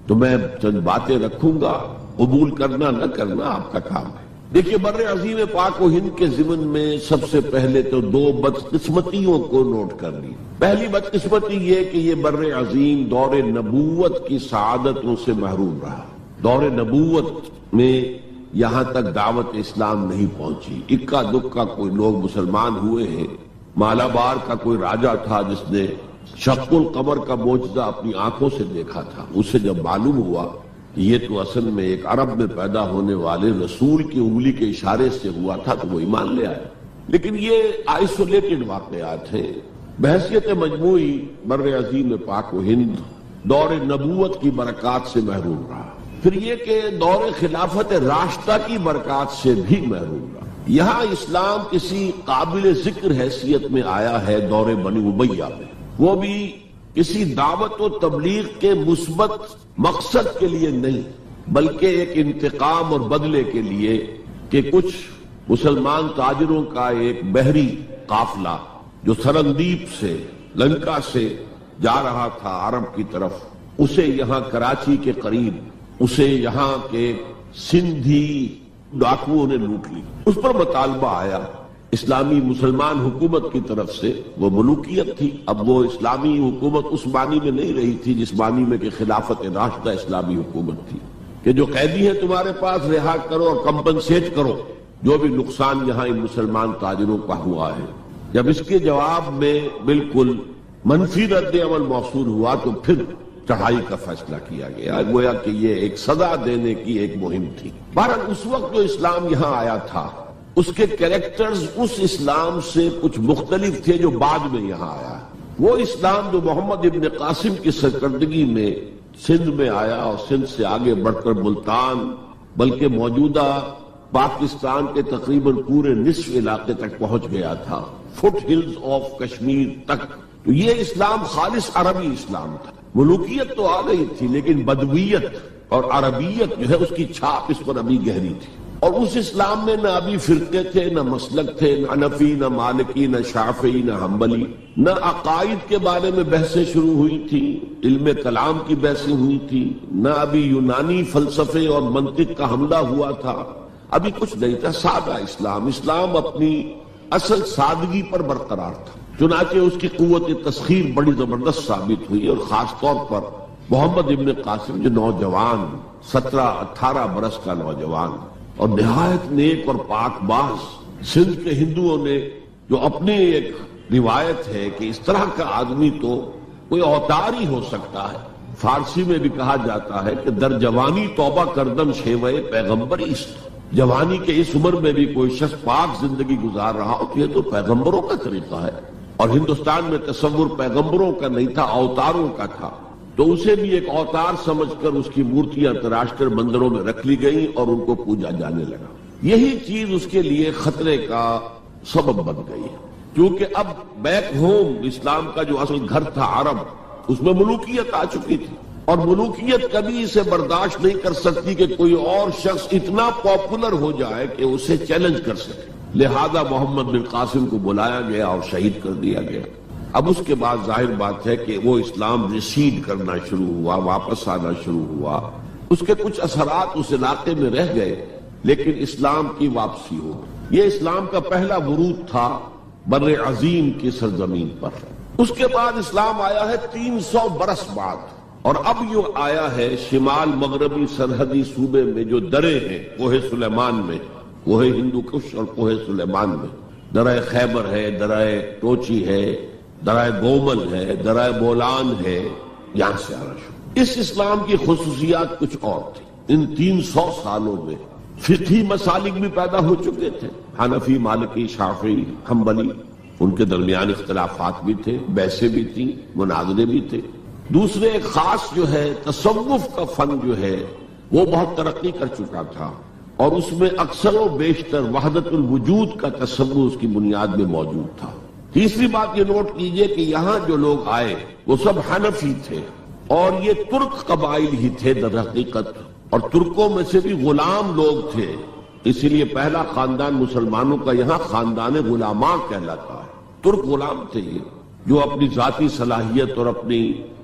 تو میں چند باتیں رکھوں گا, قبول کرنا نہ کرنا آپ کا کام ہے. دیکھیے, بر عظیم پاک و ہند کے ضمن میں سب سے پہلے تو دو بدقسمتیوں کو نوٹ کر لی. پہلی بدقسمتی یہ کہ یہ بر عظیم دور نبوت کی سعادتوں سے محروم رہا. دور نبوت میں یہاں تک دعوت اسلام نہیں پہنچی. اکا دکا کوئی لوگ مسلمان ہوئے ہیں. مالابار کا کوئی راجہ تھا جس نے شق القمر کا معجزہ اپنی آنکھوں سے دیکھا تھا. اسے جب معلوم ہوا کہ یہ تو اصل میں ایک عرب میں پیدا ہونے والے رسول کی انگلی کے اشارے سے ہوا تھا تو وہ ایمان لے آیا. لیکن یہ آئسولیٹڈ واقعات ہیں. بحیثیت مجموعی بر عظیم پاک و ہند دور نبوت کی برکات سے محروم رہا. پھر یہ کہ دور خلافت راشدہ کی برکات سے بھی محروم رہا. یہاں اسلام کسی قابل ذکر حیثیت میں آیا ہے دور بنی امیہ میں، وہ بھی کسی دعوت و تبلیغ کے مثبت مقصد کے لیے نہیں، بلکہ ایک انتقام اور بدلے کے لیے کہ کچھ مسلمان تاجروں کا ایک بحری قافلہ جو سرندیپ سے لنکا سے جا رہا تھا عرب کی طرف، اسے یہاں کراچی کے قریب اسے یہاں کے سندھی ڈاکوؤں نے لوٹ لی. اس پر مطالبہ آیا اسلامی مسلمان حکومت کی طرف سے. وہ ملوکیت تھی. اب وہ اسلامی حکومت اس معنی میں نہیں رہی تھی جس معنی میں کہ خلافت راشدہ اسلامی حکومت تھی کہ جو قیدی ہیں تمہارے پاس رہا کرو اور کمپنسیٹ کرو جو بھی نقصان یہاں ان مسلمان تاجروں کا ہوا ہے. جب اس کے جواب میں بالکل منفی رد عمل موصول ہوا تو پھر چڑھائی کا فیصلہ کیا گیا. گویا کہ یہ ایک سزا دینے کی ایک مہم تھی. بہرحال اس وقت جو اسلام یہاں آیا تھا اس کے کریکٹرز اس اسلام سے کچھ مختلف تھے جو بعد میں یہاں آیا. وہ اسلام جو محمد ابن قاسم کی سرکردگی میں سندھ میں آیا اور سندھ سے آگے بڑھ کر ملتان بلکہ موجودہ پاکستان کے تقریباً پورے نصف علاقے تک پہنچ گیا تھا، فٹ ہلز آف کشمیر تک. تو یہ اسلام خالص عربی اسلام تھا. ملوکیت تو آ گئی تھی لیکن بدویت اور عربیت جو ہے اس کی چھاپ اس پر ابھی گہری تھی. اور اس اسلام میں نہ ابھی فرقے تھے، نہ مسلک تھے، نہ حنفی، نہ مالکی، نہ شافعی، نہ حنبلی. نہ عقائد کے بارے میں بحثیں شروع ہوئی تھی، علم کلام کی بحثیں ہوئی تھی. نہ ابھی یونانی فلسفے اور منطق کا حملہ ہوا تھا. ابھی کچھ نہیں تھا. سادہ اسلام اپنی اصل سادگی پر برقرار تھا. چنانچہ اس کی قوت تسخیر بڑی زبردست ثابت ہوئی. اور خاص طور پر محمد ابن قاسم جو نوجوان 17-18 برس کا نوجوان اور نہایت نیک اور پاک باز، سندھ کے ہندوؤں نے جو اپنی ایک روایت ہے کہ اس طرح کا آدمی تو کوئی اوتار ہی ہو سکتا ہے. فارسی میں بھی کہا جاتا ہے کہ در جوانی توبہ کردم شیوے پیغمبر است. جوانی کے اس عمر میں بھی کوئی شخص پاک زندگی گزار رہا ہو تو یہ تو پیغمبروں کا طریقہ ہے. اور ہندوستان میں تصور پیغمبروں کا نہیں تھا، اوتاروں کا تھا. تو اسے بھی ایک اوتار سمجھ کر اس کی مورتیاں تراش کر مندروں میں رکھ لی گئیں اور ان کو پوجا جانے لگا. یہی چیز اس کے لیے خطرے کا سبب بن گئی ہے کیونکہ اب بیک ہوم اسلام کا جو اصل گھر تھا عرب، اس میں ملوکیت آ چکی تھی. اور ملوکیت کبھی اسے برداشت نہیں کر سکتی کہ کوئی اور شخص اتنا پاپولر ہو جائے کہ اسے چیلنج کر سکے. لہذا محمد بن قاسم کو بلایا گیا اور شہید کر دیا گیا. اب اس کے بعد ظاہر بات ہے کہ وہ اسلام ریسیڈ کرنا شروع ہوا، واپس آنا شروع ہوا. اس کے کچھ اثرات اس علاقے میں رہ گئے لیکن اسلام کی واپسی ہو. یہ اسلام کا پہلا ورود تھا بر عظیم کی سرزمین پر. اس کے بعد اسلام آیا ہے 300 برس بعد. اور اب یہ آیا ہے شمال مغربی سرحدی صوبے میں جو درے ہیں، کوہ سلیمان میں، کوہ ہندو کش اور کوہ سلیمان میں درائے خیبر ہے، درائے ٹوچی ہے، درائے گومل ہے، درائے بولان ہے، یہاں سے آنا شروع. اس اسلام کی خصوصیات کچھ اور تھی. ان 300 سالوں میں فقہی مسالک بھی پیدا ہو چکے تھے. حنفی، مالکی، شافعی، حنبلی، ان کے درمیان اختلافات بھی تھے، بحثیں بھی تھیں، مناظرے بھی تھے. دوسرے ایک خاص جو ہے تصوف کا فن جو ہے وہ بہت ترقی کر چکا تھا اور اس میں اکثر و بیشتر وحدت الوجود کا تصور اس کی بنیاد میں موجود تھا. تیسری بات یہ نوٹ کیجئے کہ یہاں جو لوگ آئے وہ سب حنفی تھے اور یہ ترک قبائل ہی تھے در حقیقت. اور ترکوں میں سے بھی غلام لوگ تھے. اسی لیے پہلا خاندان مسلمانوں کا یہاں خاندان غلاماں کہلاتا ہے. ترک غلام تھے یہ جو اپنی ذاتی صلاحیت اور اپنی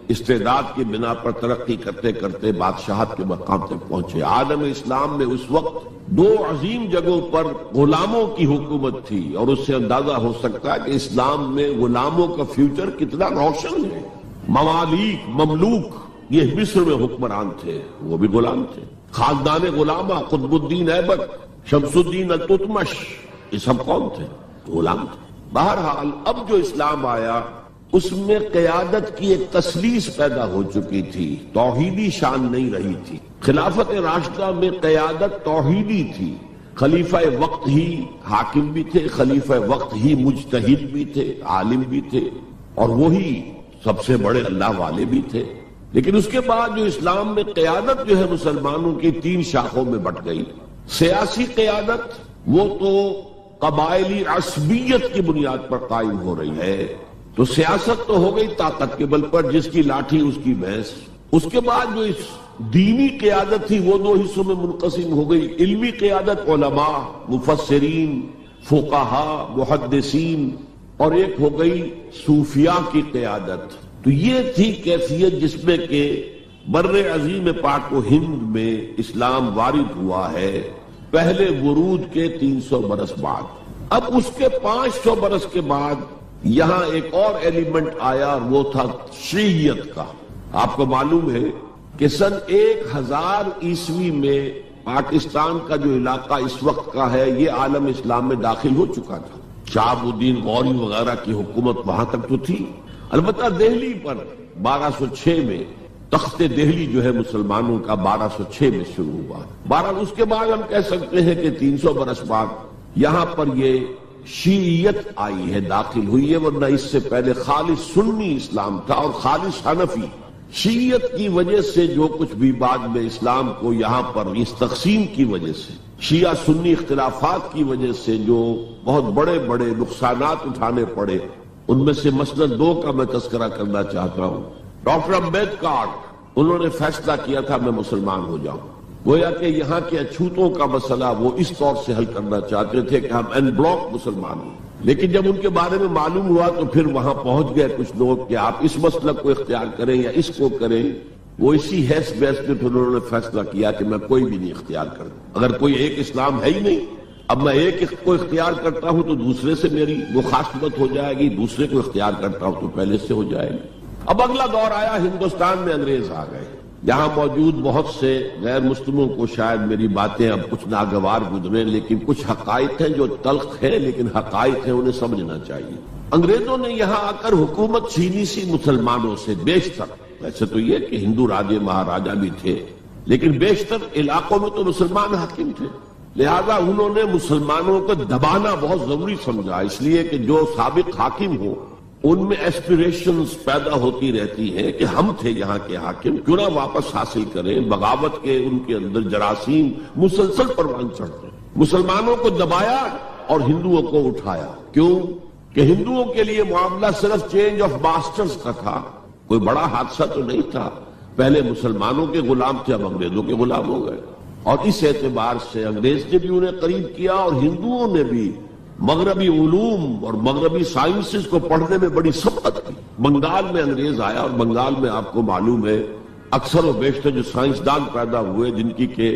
استعداد کی بنا پر ترقی کرتے کرتے بادشاہت کے مقام تک پہنچے. عالم اسلام میں اس وقت 2 عظیم جگہوں پر غلاموں کی حکومت تھی اور اس سے اندازہ ہو سکتا ہے کہ اسلام میں غلاموں کا فیوچر کتنا روشن ہے. ممالک، مملوک، یہ مصر میں حکمران تھے، وہ بھی غلام تھے. خاندان غلامہ، قطب الدین ایبک، شمس الدین التتمش، یہ سب کون تھے؟ غلام تھے۔ بہرحال اب جو اسلام آیا اس میں قیادت کی ایک تسلیس پیدا ہو چکی تھی، توحیدی شان نہیں رہی تھی۔ خلافت راشدہ میں قیادت توحیدی تھی، خلیفہ وقت ہی حاکم بھی تھے، خلیفہ وقت ہی مجتہد بھی تھے، عالم بھی تھے، اور وہی سب سے بڑے اللہ والے بھی تھے۔ لیکن اس کے بعد جو اسلام میں قیادت جو ہے مسلمانوں کی 3 شاخوں میں بٹ گئی۔ سیاسی قیادت وہ تو قبائلی عصبیت کی بنیاد پر قائم ہو رہی ہے، تو سیاست تو ہو گئی طاقت کے بل پر، جس کی لاٹھی اس کی بھینس۔ اس کے بعد جو اس دینی قیادت تھی وہ 2 حصوں میں منقسم ہو گئی، علمی قیادت علماء، مفسرین، فقہا، محدثین، اور ایک ہو گئی صوفیاء کی قیادت۔ تو یہ تھی کیفیت جس میں کہ بر عظیم پاک و ہند میں اسلام وارد ہوا ہے پہلے ورود کے 300 برس بعد۔ اب اس کے 500 برس کے بعد یہاں ایک اور ایلیمنٹ آیا، اور وہ تھا شیعیت کا۔ آپ کو معلوم ہے کہ سن 1000 عیسوی میں پاکستان کا جو علاقہ اس وقت کا ہے یہ عالم اسلام میں داخل ہو چکا تھا۔ شہاب الدین غوری وغیرہ کی حکومت وہاں تک تو تھی، البتہ دہلی پر 1206 میں تخت دہلی جو ہے مسلمانوں کا 1206 میں شروع ہوا۔ بہرحال اس کے بعد ہم کہہ سکتے ہیں کہ 300 برس بعد یہاں پر یہ شیعیت آئی ہے، داخل ہوئی ہے، ورنہ اس سے پہلے خالص سنی اسلام تھا اور خالص حنفی۔ شیعیت کی وجہ سے جو کچھ بھی بعد میں اسلام کو یہاں پر اس تقسیم کی وجہ سے، شیعہ سنی اختلافات کی وجہ سے جو بہت بڑے بڑے نقصانات اٹھانے پڑے، ان میں سے مثلاً 2 کا میں تذکرہ کرنا چاہتا ہوں۔ ڈاکٹر امبیڈکر انہوں نے فیصلہ کیا تھا میں مسلمان ہو جاؤں، گویا کہ یہاں کے اچھوتوں کا مسئلہ وہ اس طور سے حل کرنا چاہتے تھے کہ ہم این بلاک مسلمان ہوں، لیکن جب ان کے بارے میں معلوم ہوا تو پھر وہاں پہنچ گئے کچھ لوگ کہ آپ اس مسلک کو اختیار کریں یا اس کو کریں۔ وہ اسی حیث بیس پہ پھر انہوں نے فیصلہ کیا کہ میں کوئی بھی نہیں اختیار کروں، اگر کوئی ایک اسلام ہے ہی نہیں، اب میں ایک کو اختیار کرتا ہوں تو دوسرے سے میری مخاصمت ہو جائے گی، دوسرے کو اختیار کرتا ہوں تو پہلے سے ہو جائے گی۔ اب اگلا دور آیا، ہندوستان میں انگریز آ گئے۔ یہاں موجود بہت سے غیر مسلموں کو شاید میری باتیں اب کچھ ناگوار گزریں، لیکن کچھ حقائق ہیں جو تلخ ہیں لیکن حقائق ہیں، انہیں سمجھنا چاہیے۔ انگریزوں نے یہاں آ کر حکومت چھینی سی مسلمانوں سے بیشتر، ویسے تو یہ کہ ہندو راجے مہاراجا بھی تھے، لیکن بیشتر علاقوں میں تو مسلمان حاکم تھے، لہذا انہوں نے مسلمانوں کو دبانا بہت ضروری سمجھا، اس لیے کہ جو سابق حاکم ہو ان میں ایسپیریشنز پیدا ہوتی رہتی ہیں کہ ہم تھے یہاں کے حاکم، کیوں نہ واپس حاصل کریں۔ بغاوت کے ان کے اندر جراثیم مسلسل پروان چڑھتے، مسلمانوں کو دبایا اور ہندوؤں کو اٹھایا۔ کیوں کہ ہندوؤں کے لیے معاملہ صرف چینج آف ماسٹرز کا تھا، کوئی بڑا حادثہ تو نہیں تھا، پہلے مسلمانوں کے غلام تھے اب انگریزوں کے غلام ہو گئے، اور اس اعتبار سے انگریز نے بھی انہیں قریب کیا اور ہندوؤں نے بھی مغربی علوم اور مغربی سائنسز کو پڑھنے میں بڑی سبقت کی۔ بنگال میں انگریز آیا اور بنگال میں آپ کو معلوم ہے اکثر و بیشتر جو سائنسدان پیدا ہوئے جن کی کہ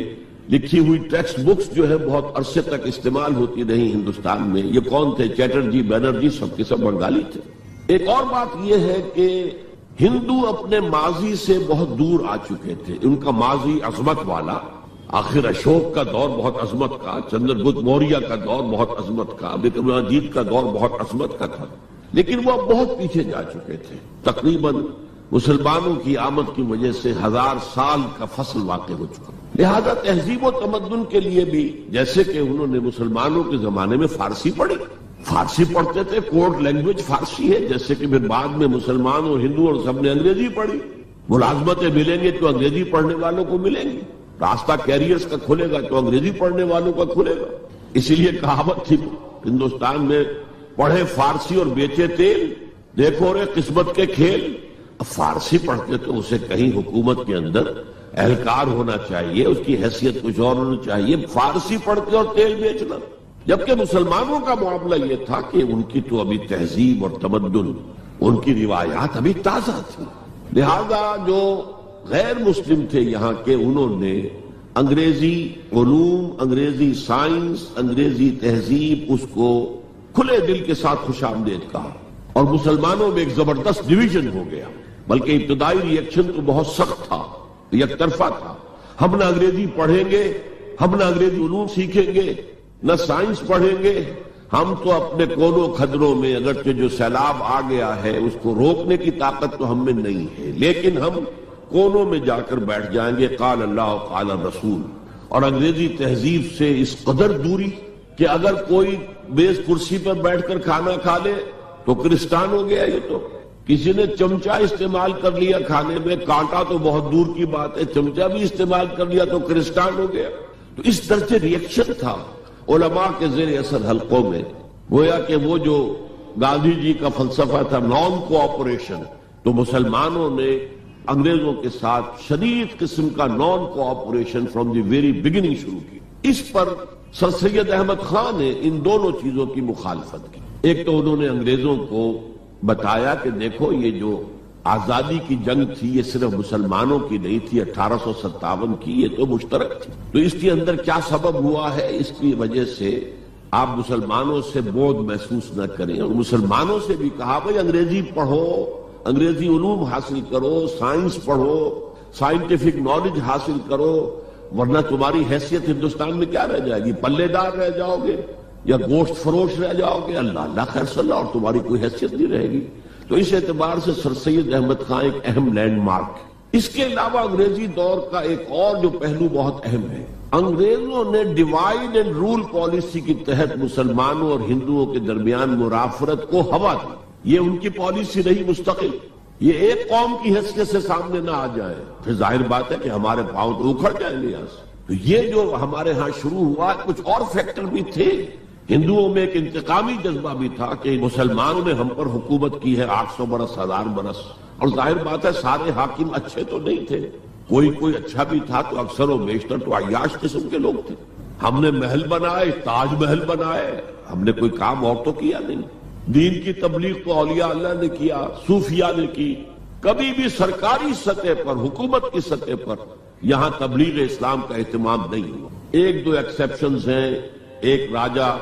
لکھی ہوئی ٹیکسٹ بکس جو ہے بہت عرصے تک استعمال ہوتی رہی ہندوستان میں، یہ کون تھے؟ چیٹرجی، بینرجی، سب کے سب بنگالی تھے۔ ایک اور بات یہ ہے کہ ہندو اپنے ماضی سے بہت دور آ چکے تھے، ان کا ماضی عظمت والا، آخر اشوک کا دور بہت عظمت کا، چندر گپت موریہ کا دور بہت عظمت کا، وکرمادیتیہ کا دور بہت عظمت کا تھا، لیکن وہ بہت پیچھے جا چکے تھے۔ تقریباً مسلمانوں کی آمد کی وجہ سے 1000 سال کا فصل واقع ہو چکا، لہذا تہذیب و تمدن کے لیے بھی جیسے کہ انہوں نے مسلمانوں کے زمانے میں فارسی پڑھی، فارسی پڑھتے تھے، کوڈ لینگویج فارسی ہے، جیسے کہ پھر بعد میں مسلمان اور ہندو اور سب نے انگریزی پڑھی۔ ملازمتیں ملیں گے تو انگریزی پڑھنے والوں کو ملیں گی، راستہ کیریئرز کا کھلے گا تو انگریزی پڑھنے والوں کا کھلے گا۔ اسی لیے کہاوت تھی ہندوستان میں، پڑھے فارسی اور بیچے تیل، دیکھو رے قسمت کے کھیل۔ اب فارسی پڑھتے تو اسے کہیں حکومت کے اندر اہلکار ہونا چاہیے، اس کی حیثیت کچھ اور ہونی چاہیے، فارسی پڑھتے اور تیل بیچنا۔ جبکہ مسلمانوں کا معاملہ یہ تھا کہ ان کی تو ابھی تہذیب اور تمدن، ان کی روایات ابھی تازہ تھی، لہذا جو غیر مسلم تھے یہاں کے انہوں نے انگریزی علوم، انگریزی سائنس، انگریزی تہذیب اس کو کھلے دل کے ساتھ خوش آمدید کہا، اور مسلمانوں میں ایک زبردست ڈویژن ہو گیا، بلکہ ابتدائی ری ایکشن تو بہت سخت تھا، یک طرفہ تھا۔ ہم نہ انگریزی پڑھیں گے، ہم نہ انگریزی علوم سیکھیں گے، نہ سائنس پڑھیں گے، ہم تو اپنے کونوں خدروں میں اگرچہ جو سیلاب آ گیا ہے اس کو روکنے کی طاقت تو ہم میں نہیں ہے، لیکن ہم کونوں میں جا کر بیٹھ جائیں گے قال اللہ قال رسول۔ اور انگریزی تہذیب سے اس قدر دوری کہ اگر کوئی میز کرسی پر بیٹھ کر کھانا کھا لے تو کرسٹان ہو گیا۔ یہ تو کسی نے چمچہ استعمال کر لیا کھانے میں، کانٹا تو بہت دور کی بات ہے، چمچہ بھی استعمال کر لیا تو کرسٹان ہو گیا۔ تو اس درجے ریئیکشن تھا علماء کے زیر اثر حلقوں میں، گویا کہ وہ جو گاندھی جی کا فلسفہ تھا نان کوآپریشن، تو مسلمانوں نے انگریزوں کے ساتھ شدید قسم کا naan cooperation from the very beginning شروع کی۔ اس پر سر سید احمد خان نے ان دونوں چیزوں کی مخالفت کی۔ ایک تو انہوں نے انگریزوں کو بتایا کہ دیکھو یہ جو آزادی کی جنگ تھی یہ صرف مسلمانوں کی نہیں تھی، 1857 کی، یہ تو مشترک تھی، تو اس کے اندر کیا سبب ہوا ہے، اس کی وجہ سے آپ مسلمانوں سے بودھ محسوس نہ کریں۔ اور مسلمانوں سے بھی کہا بھائی انگریزی پڑھو، انگریزی علوم حاصل کرو، سائنس پڑھو، سائنٹیفک نالج حاصل کرو، ورنہ تمہاری حیثیت ہندوستان میں کیا رہ جائے گی، پلے دار رہ جاؤ گے یا گوشت فروش رہ جاؤ گے، اللہ اللہ خیر صلی اللہ، اور تمہاری کوئی حیثیت نہیں رہے گی۔ تو اس اعتبار سے سر سید احمد خان ایک اہم لینڈ مارک ہے۔ اس کے علاوہ انگریزی دور کا ایک اور جو پہلو بہت اہم ہے، انگریزوں نے ڈیوائڈ اینڈ رول پالیسی کے تحت مسلمانوں اور ہندوؤں کے درمیان مرافرت کو ہوا دی۔ یہ ان کی پالیسی رہی مستقل، یہ ایک قوم کی حیثیت سے سامنے نہ آ جائے، پھر ظاہر بات ہے کہ ہمارے پاؤں تو اکھڑ جائیں گے یہاں سے۔ تو یہ جو ہمارے ہاں شروع ہوا، کچھ اور فیکٹر بھی تھے۔ ہندوؤں میں ایک انتقامی جذبہ بھی تھا کہ مسلمانوں نے ہم پر حکومت کی ہے 800 برس، 1000 برس، اور ظاہر بات ہے سارے حاکم اچھے تو نہیں تھے، کوئی اچھا بھی تھا تو اکثر و بیشتر تو عیاش قسم کے لوگ تھے۔ ہم نے محل بنائے، تاج محل بنائے، ہم نے کوئی کام اور تو کیا نہیں۔ دین کی تبلیغ تو اولیاء اللہ نے کیا، صوفیاء نے کی، کبھی بھی سرکاری سطح پر، حکومت کی سطح پر یہاں تبلیغ اسلام کا اہتمام نہیں ہوا۔ ایک دو ایکسیپشنز ہیں، ایک راجہ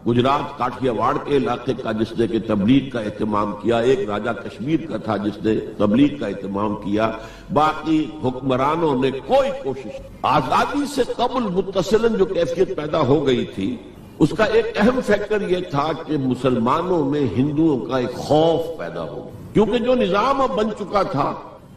گجرات کاٹھیا واڑ کے علاقے کا جس نے کہ تبلیغ کا اہتمام کیا، ایک راجہ کشمیر کا تھا جس نے تبلیغ کا اہتمام کیا، باقی حکمرانوں نے کوئی کوشش۔ آزادی سے قبل متصلاً جو کیفیت پیدا ہو گئی تھی اس کا ایک اہم فیکٹر یہ تھا کہ مسلمانوں میں ہندوؤں کا ایک خوف پیدا ہو گیا، کیونکہ جو نظام اب بن چکا تھا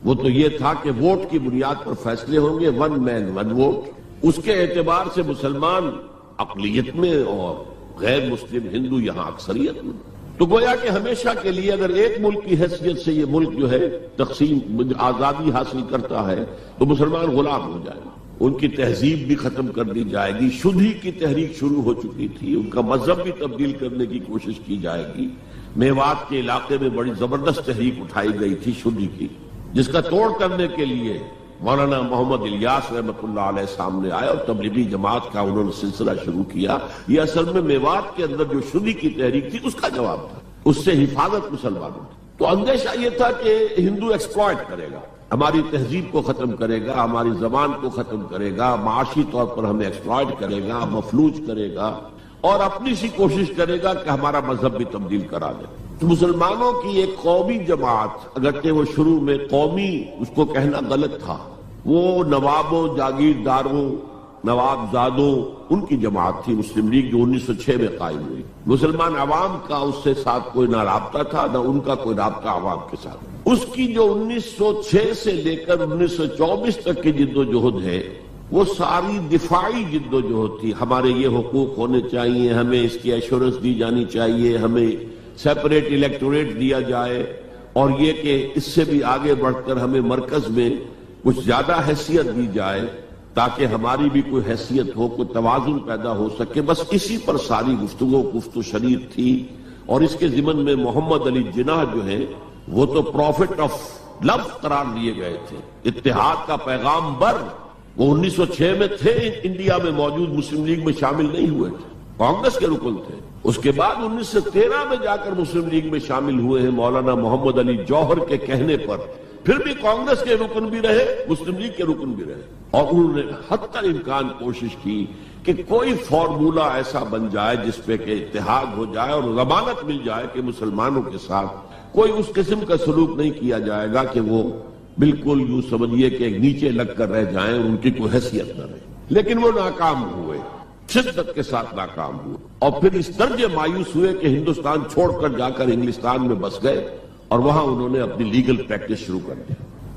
وہ تو یہ تھا کہ ووٹ کی بنیاد پر فیصلے ہوں گے، ون مین ون ووٹ۔ اس کے اعتبار سے مسلمان اقلیت میں اور غیر مسلم ہندو یہاں اکثریت میں، تو گویا کہ ہمیشہ کے لیے اگر ایک ملک کی حیثیت سے یہ ملک جو ہے تقسیم آزادی حاصل کرتا ہے تو مسلمان غلام ہو جائے گا، ان کی تہذیب بھی ختم کر دی جائے گی۔ شدھی کی تحریک شروع ہو چکی تھی، ان کا مذہب بھی تبدیل کرنے کی کوشش کی جائے گی۔ میوات کے علاقے میں بڑی زبردست تحریک اٹھائی گئی تھی شدھی کی، جس کا توڑ کرنے کے لیے مولانا محمد الیاس رحمۃ اللہ علیہ سامنے آئے اور تبلیغی جماعت کا انہوں نے سلسلہ شروع کیا۔ یہ اصل میں میوات کے اندر جو شدھی کی تحریک تھی اس کا جواب تھا، اس سے حفاظت مسلمانوں کی۔ تو اندیشہ یہ تھا کہ ہندو ایکسپلائٹ کرے گا، ہماری تہذیب کو ختم کرے گا، ہماری زبان کو ختم کرے گا، معاشی طور پر ہمیں ایکسپلائٹ کرے گا، مفلوج کرے گا، اور اپنی سی کوشش کرے گا کہ ہمارا مذہب بھی تبدیل کرا دے۔ تو مسلمانوں کی ایک قومی جماعت، اگرچہ وہ شروع میں قومی اس کو کہنا غلط تھا، وہ نوابوں، جاگیرداروں، نواب زادوں ان کی جماعت تھی مسلم لیگ، جو 1906 میں قائم ہوئی۔ مسلمان عوام کا اس سے ساتھ کوئی نہ رابطہ تھا، نہ ان کا کوئی رابطہ عوام کے ساتھ۔ اس کی جو 1906 سے لے کر 1924 تک کی جدوجہد ہے وہ ساری دفاعی جدوجہد تھی۔ ہمارے یہ حقوق ہونے چاہیے، ہمیں اس کی ایشورنس دی جانی چاہیے، ہمیں سیپریٹ الیکٹوریٹ دیا جائے، اور یہ کہ اس سے بھی آگے بڑھ کر ہمیں مرکز میں کچھ زیادہ حیثیت دی جائے تاکہ ہماری بھی کوئی حیثیت ہو، کوئی توازن پیدا ہو سکے۔ بس اسی پر ساری گفت و شنید تھی۔ اور اس کے ضمن میں محمد علی جناح جو ہیں وہ تو پروفٹ آف لو قرار لیے گئے تھے، اتحاد کا پیغام بر۔ وہ 1906 میں تھے انڈیا میں موجود، مسلم لیگ میں شامل نہیں ہوئے تھے، کانگریس کے رکن تھے۔ اس کے بعد 1913 میں جا کر مسلم لیگ میں شامل ہوئے ہیں مولانا محمد علی جوہر کے کہنے پر، پھر بھی کانگریس کے رکن بھی رہے، مسلم لیگ کے رکن بھی رہے، اور انہوں نے حتی الامکان کوشش کی کہ کوئی فارمولہ ایسا بن جائے جس پہ کہ اتحاد ہو جائے اور ضمانت مل جائے کہ مسلمانوں کے ساتھ کوئی اس قسم کا سلوک نہیں کیا جائے گا کہ وہ بالکل یوں سمجھیے کہ ایک نیچے لگ کر رہ جائیں اور ان کی کوئی حیثیت نہ رہے. لیکن وہ ناکام ہوئے، شدت کے ساتھ ناکام ہوئے، اور پھر اس درجے مایوس ہوئے کہ ہندوستان چھوڑ کر جا کر انگلستان میں بس گئے اور وہاں انہوں نے اپنی لیگل پریکٹس شروع کر دی.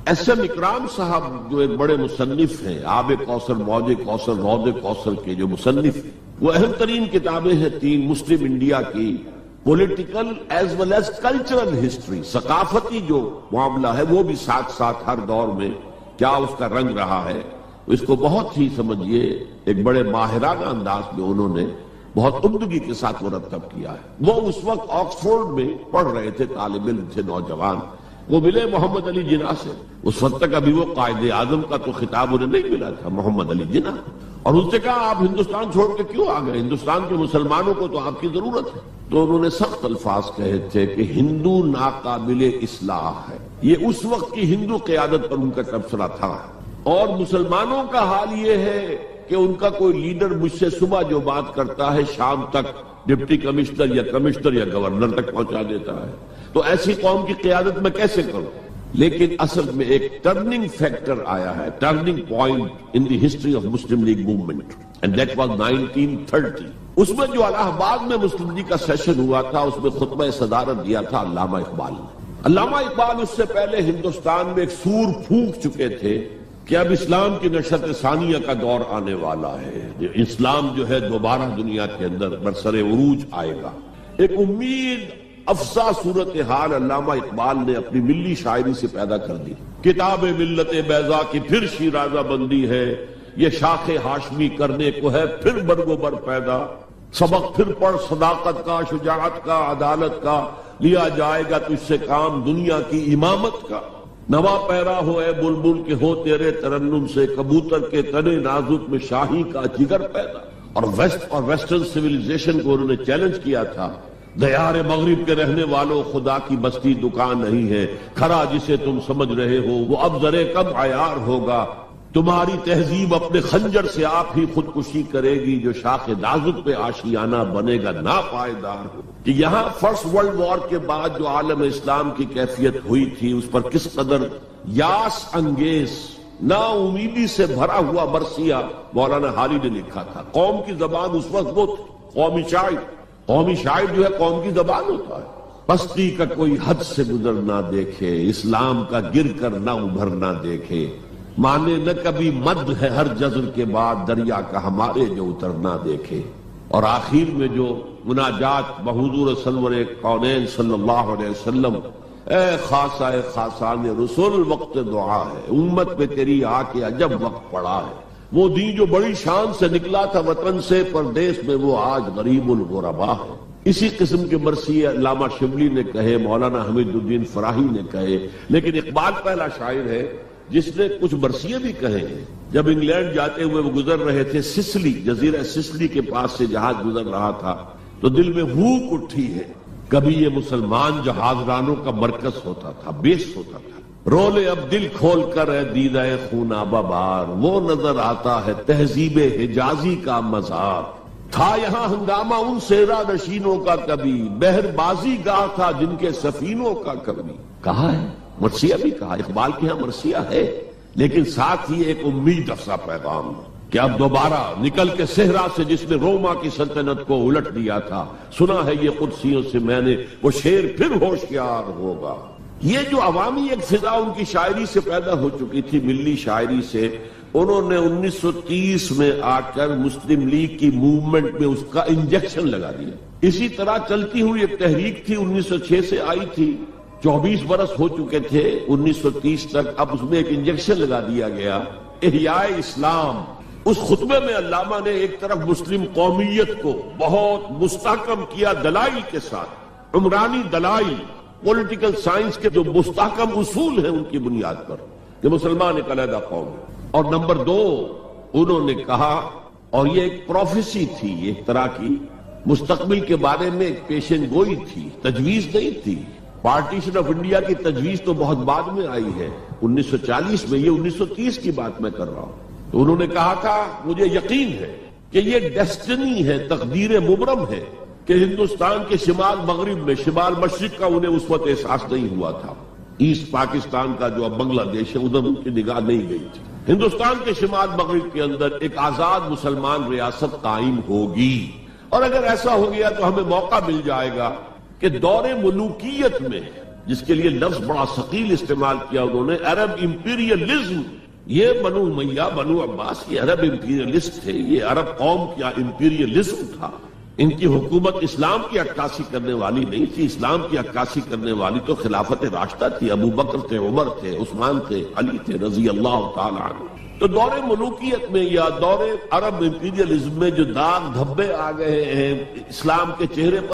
ایس ایم اکرام صاحب جو ایک بڑے مصنف ہیں، آب کوثر، موج کوثر، رود کوثر کے جو مصنف ہیں، وہ اہم ترین کتابیں ہیں تین مسلم انڈیا کی، political as well as cultural history, ثقافتی جو معاملہ ہے وہ بھی ساتھ ساتھ ہر دور میں کیا اس کا رنگ رہا ہے، اس کو بہت ہی سمجھیے ایک بڑے ماہرانہ انداز میں انہوں نے بہت عمدگی کے ساتھ مرتب کیا ہے. وہ اس وقت آکسفورڈ میں پڑھ رہے تھے، طالب علم تھے، نوجوان. وہ ملے محمد علی جناح سے. اس وقت تک ابھی وہ قائد اعظم کا تو خطاب انہیں نہیں ملا تھا، محمد علی جناح. اور ان سے کہا آپ ہندوستان چھوڑ کے کیوں آ گئے؟ ہندوستان کے مسلمانوں کو تو آپ کی ضرورت ہے. تو انہوں نے سخت الفاظ کہے تھے کہ ہندو ناقابل اصلاح ہے. یہ اس وقت کی ہندو قیادت پر ان کا تبصرہ تھا. اور مسلمانوں کا حال یہ ہے کہ ان کا کوئی لیڈر مجھ سے صبح جو بات کرتا ہے شام تک ڈپٹی کمشنر یا گورنر تک پہنچا دیتا ہے. تو ایسی قوم کی قیادت میں کیسے کروں؟ لیکن اصل میں ایک ٹرننگ فیکٹر آیا ہے، turning point in the history of Muslim league movement, and that was 1930. اس میں جو الہ آباد میں مسلم لیگ کا سیشن ہوا تھا، اس میں خطبہ صدارت دیا تھا علامہ اقبال نے. علامہ اقبال اس سے پہلے ہندوستان میں ایک سور پھونک چکے تھے کہ اب اسلام کی نشأت ثانیہ کا دور آنے والا ہے، اسلام جو ہے دوبارہ دنیا کے اندر برسر عروج آئے گا. ایک امید افزا صورتحال علامہ اقبال نے اپنی ملی شاعری سے پیدا کر دی. کتاب ملت بیضا کی پھر شیرازہ بندی ہے، یہ شاخ ہاشمی کرنے کو ہے پھر برگ و بر پیدا. سبق پھر پڑھ صداقت کا، شجاعت کا، عدالت کا، لیا جائے گا تجھ سے کام دنیا کی امامت کا. نوا پیرا ہو اے بلبل کے ہو تیرے ترنم سے، کبوتر کے تنے نازک میں شاہی کا جگر پیدا. اور ویسٹرن سیویلائزیشن کو انہوں نے چیلنج کیا تھا. دیار مغرب کے رہنے والوں، خدا کی بستی دکان نہیں ہے، کھرا جسے تم سمجھ رہے ہو وہ اب ذرے کب عیار ہوگا. تمہاری تہذیب اپنے خنجر سے آپ ہی خودکشی کرے گی، جو شاخ نازک پہ آشیانہ بنے گا ناپائیدار ہو. کہ یہاں فرسٹ ورلڈ وار کے بعد جو عالم اسلام کی کیفیت ہوئی تھی اس پر کس قدر یاس انگیز، نا امیدی سے بھرا ہوا مرثیہ مولانا حالی نے لکھا تھا. قوم کی زبان اس وقت وہ قومی شاعر، قومی شاعر جو ہے قوم کی زبان ہوتا ہے. پستی کا کوئی حد سے گزر نہ دیکھے، اسلام کا گر کر نہ ابھر نہ دیکھے. مانے نہ کبھی مد ہے ہر جزر کے بعد، دریا کا ہمارے جو اتر نہ دیکھے. اور آخر میں جو مناجات بحضور سرور کونین صلی اللہ علیہ وسلم، اے خاصہ اے خاصان رسول وقت دعا ہے، امت پہ تیری آ کے عجب وقت پڑا ہے. وہ دین جو بڑی شان سے نکلا تھا وطن سے، پردیس میں وہ آج غریب الغربا ہے. اسی قسم کے مرثیے علامہ شبلی نے کہے، مولانا حمید الدین فراہی نے کہے. لیکن اقبال پہلا شاعر ہے جس نے کچھ مرثیے بھی کہے ہیں. جب انگلینڈ جاتے ہوئے وہ گزر رہے تھے سسلی، جزیرہ سسلی کے پاس سے جہاز گزر رہا تھا تو دل میں ہوک اٹھی ہے، کبھی یہ مسلمان جہاز رانوں کا مرکز ہوتا تھا، بیس ہوتا تھا. رولے اب دل کھول کر اے دیدہ خونابہ بار، وہ نظر آتا ہے تہذیب حجازی کا مزار. تھا یہاں ہنگامہ ان سیرا نشینوں کا کبھی، بحر بازی گاہ تھا جن کے سفینوں کا کبھی. کہا ہے مرثیہ بھی کہا، اقبال کے ہاں مرثیہ ہے، لیکن ساتھ ہی ایک امید افزا پیغام کہ اب دوبارہ نکل کے صحرا سے جس نے روما کی سلطنت کو الٹ دیا تھا، سنا ہے یہ قدسیوں سے میں نے، وہ شیر پھر ہوشیار ہوگا. یہ جو عوامی ایک فضا ان کی شاعری سے پیدا ہو چکی تھی، ملی شاعری سے، انہوں نے 1930 میں آ کر مسلم لیگ کی موومنٹ میں اس کا انجیکشن لگا دیا. اسی طرح چلتی ہوئی ایک تحریک تھی، 1906 سے آئی تھی، 24 برس ہو چکے تھے 1930 تک. اب اس میں ایک انجیکشن لگا دیا گیا، احیاء اسلام. اس خطبے میں علامہ نے ایک طرف مسلم قومیت کو بہت مستحکم کیا دلائل کے ساتھ، عمرانی دلائل، پولیٹیکل سائنس کے جو مستحکم اصول ہیں ان کی بنیاد پر کہ مسلمان ایک علیحدہ قوم ہے. اور نمبر 2 انہوں نے کہا، اور یہ ایک پروفیسی تھی، ایک طرح کی مستقبل کے بارے میں ایک پیشن گوئی تھی، تجویز نہیں تھی. پارٹیشن آف انڈیا کی تجویز تو بہت بعد میں آئی ہے 1940 میں، یہ 1930 کی بات میں کر رہا ہوں. تو انہوں نے کہا تھا مجھے یقین ہے کہ یہ ڈیسٹنی ہے، تقدیر مبرم ہے کہ ہندوستان کے شمال مغرب میں، شمال مشرق کا انہیں اس وقت احساس نہیں ہوا تھا ایسٹ پاکستان کا جو اب بنگلہ دیش ہے ادھر ان کی نگاہ نہیں گئی تھی. ہندوستان کے شمال مغرب کے اندر ایک آزاد مسلمان ریاست قائم ہوگی، اور اگر ایسا ہو گیا تو ہمیں موقع مل جائے گا کہ دور ملوکیت میں، جس کے لیے لفظ بڑا ثقیل استعمال کیا انہوں نے، عرب امپیریلزم، یہ بنو امیہ بنو عباس یہ عرب امپیریلسٹ تھے، یہ عرب قوم کا امپیریلزم تھا. ان کی حکومت اسلام کی عکاسی کرنے والی نہیں تھی. اسلام کی عکاسی کرنے والی تو خلافت راشدہ تھی، ابو بکر تھے، عمر تھے، عثمان تھے، علی تھے رضی اللہ تعالی عنہ. تو دور ملوکیت میں یا دور عرب امپیریلزم میں جو داغ دھبے آ گئے ہیں اسلام کے چہرے پر،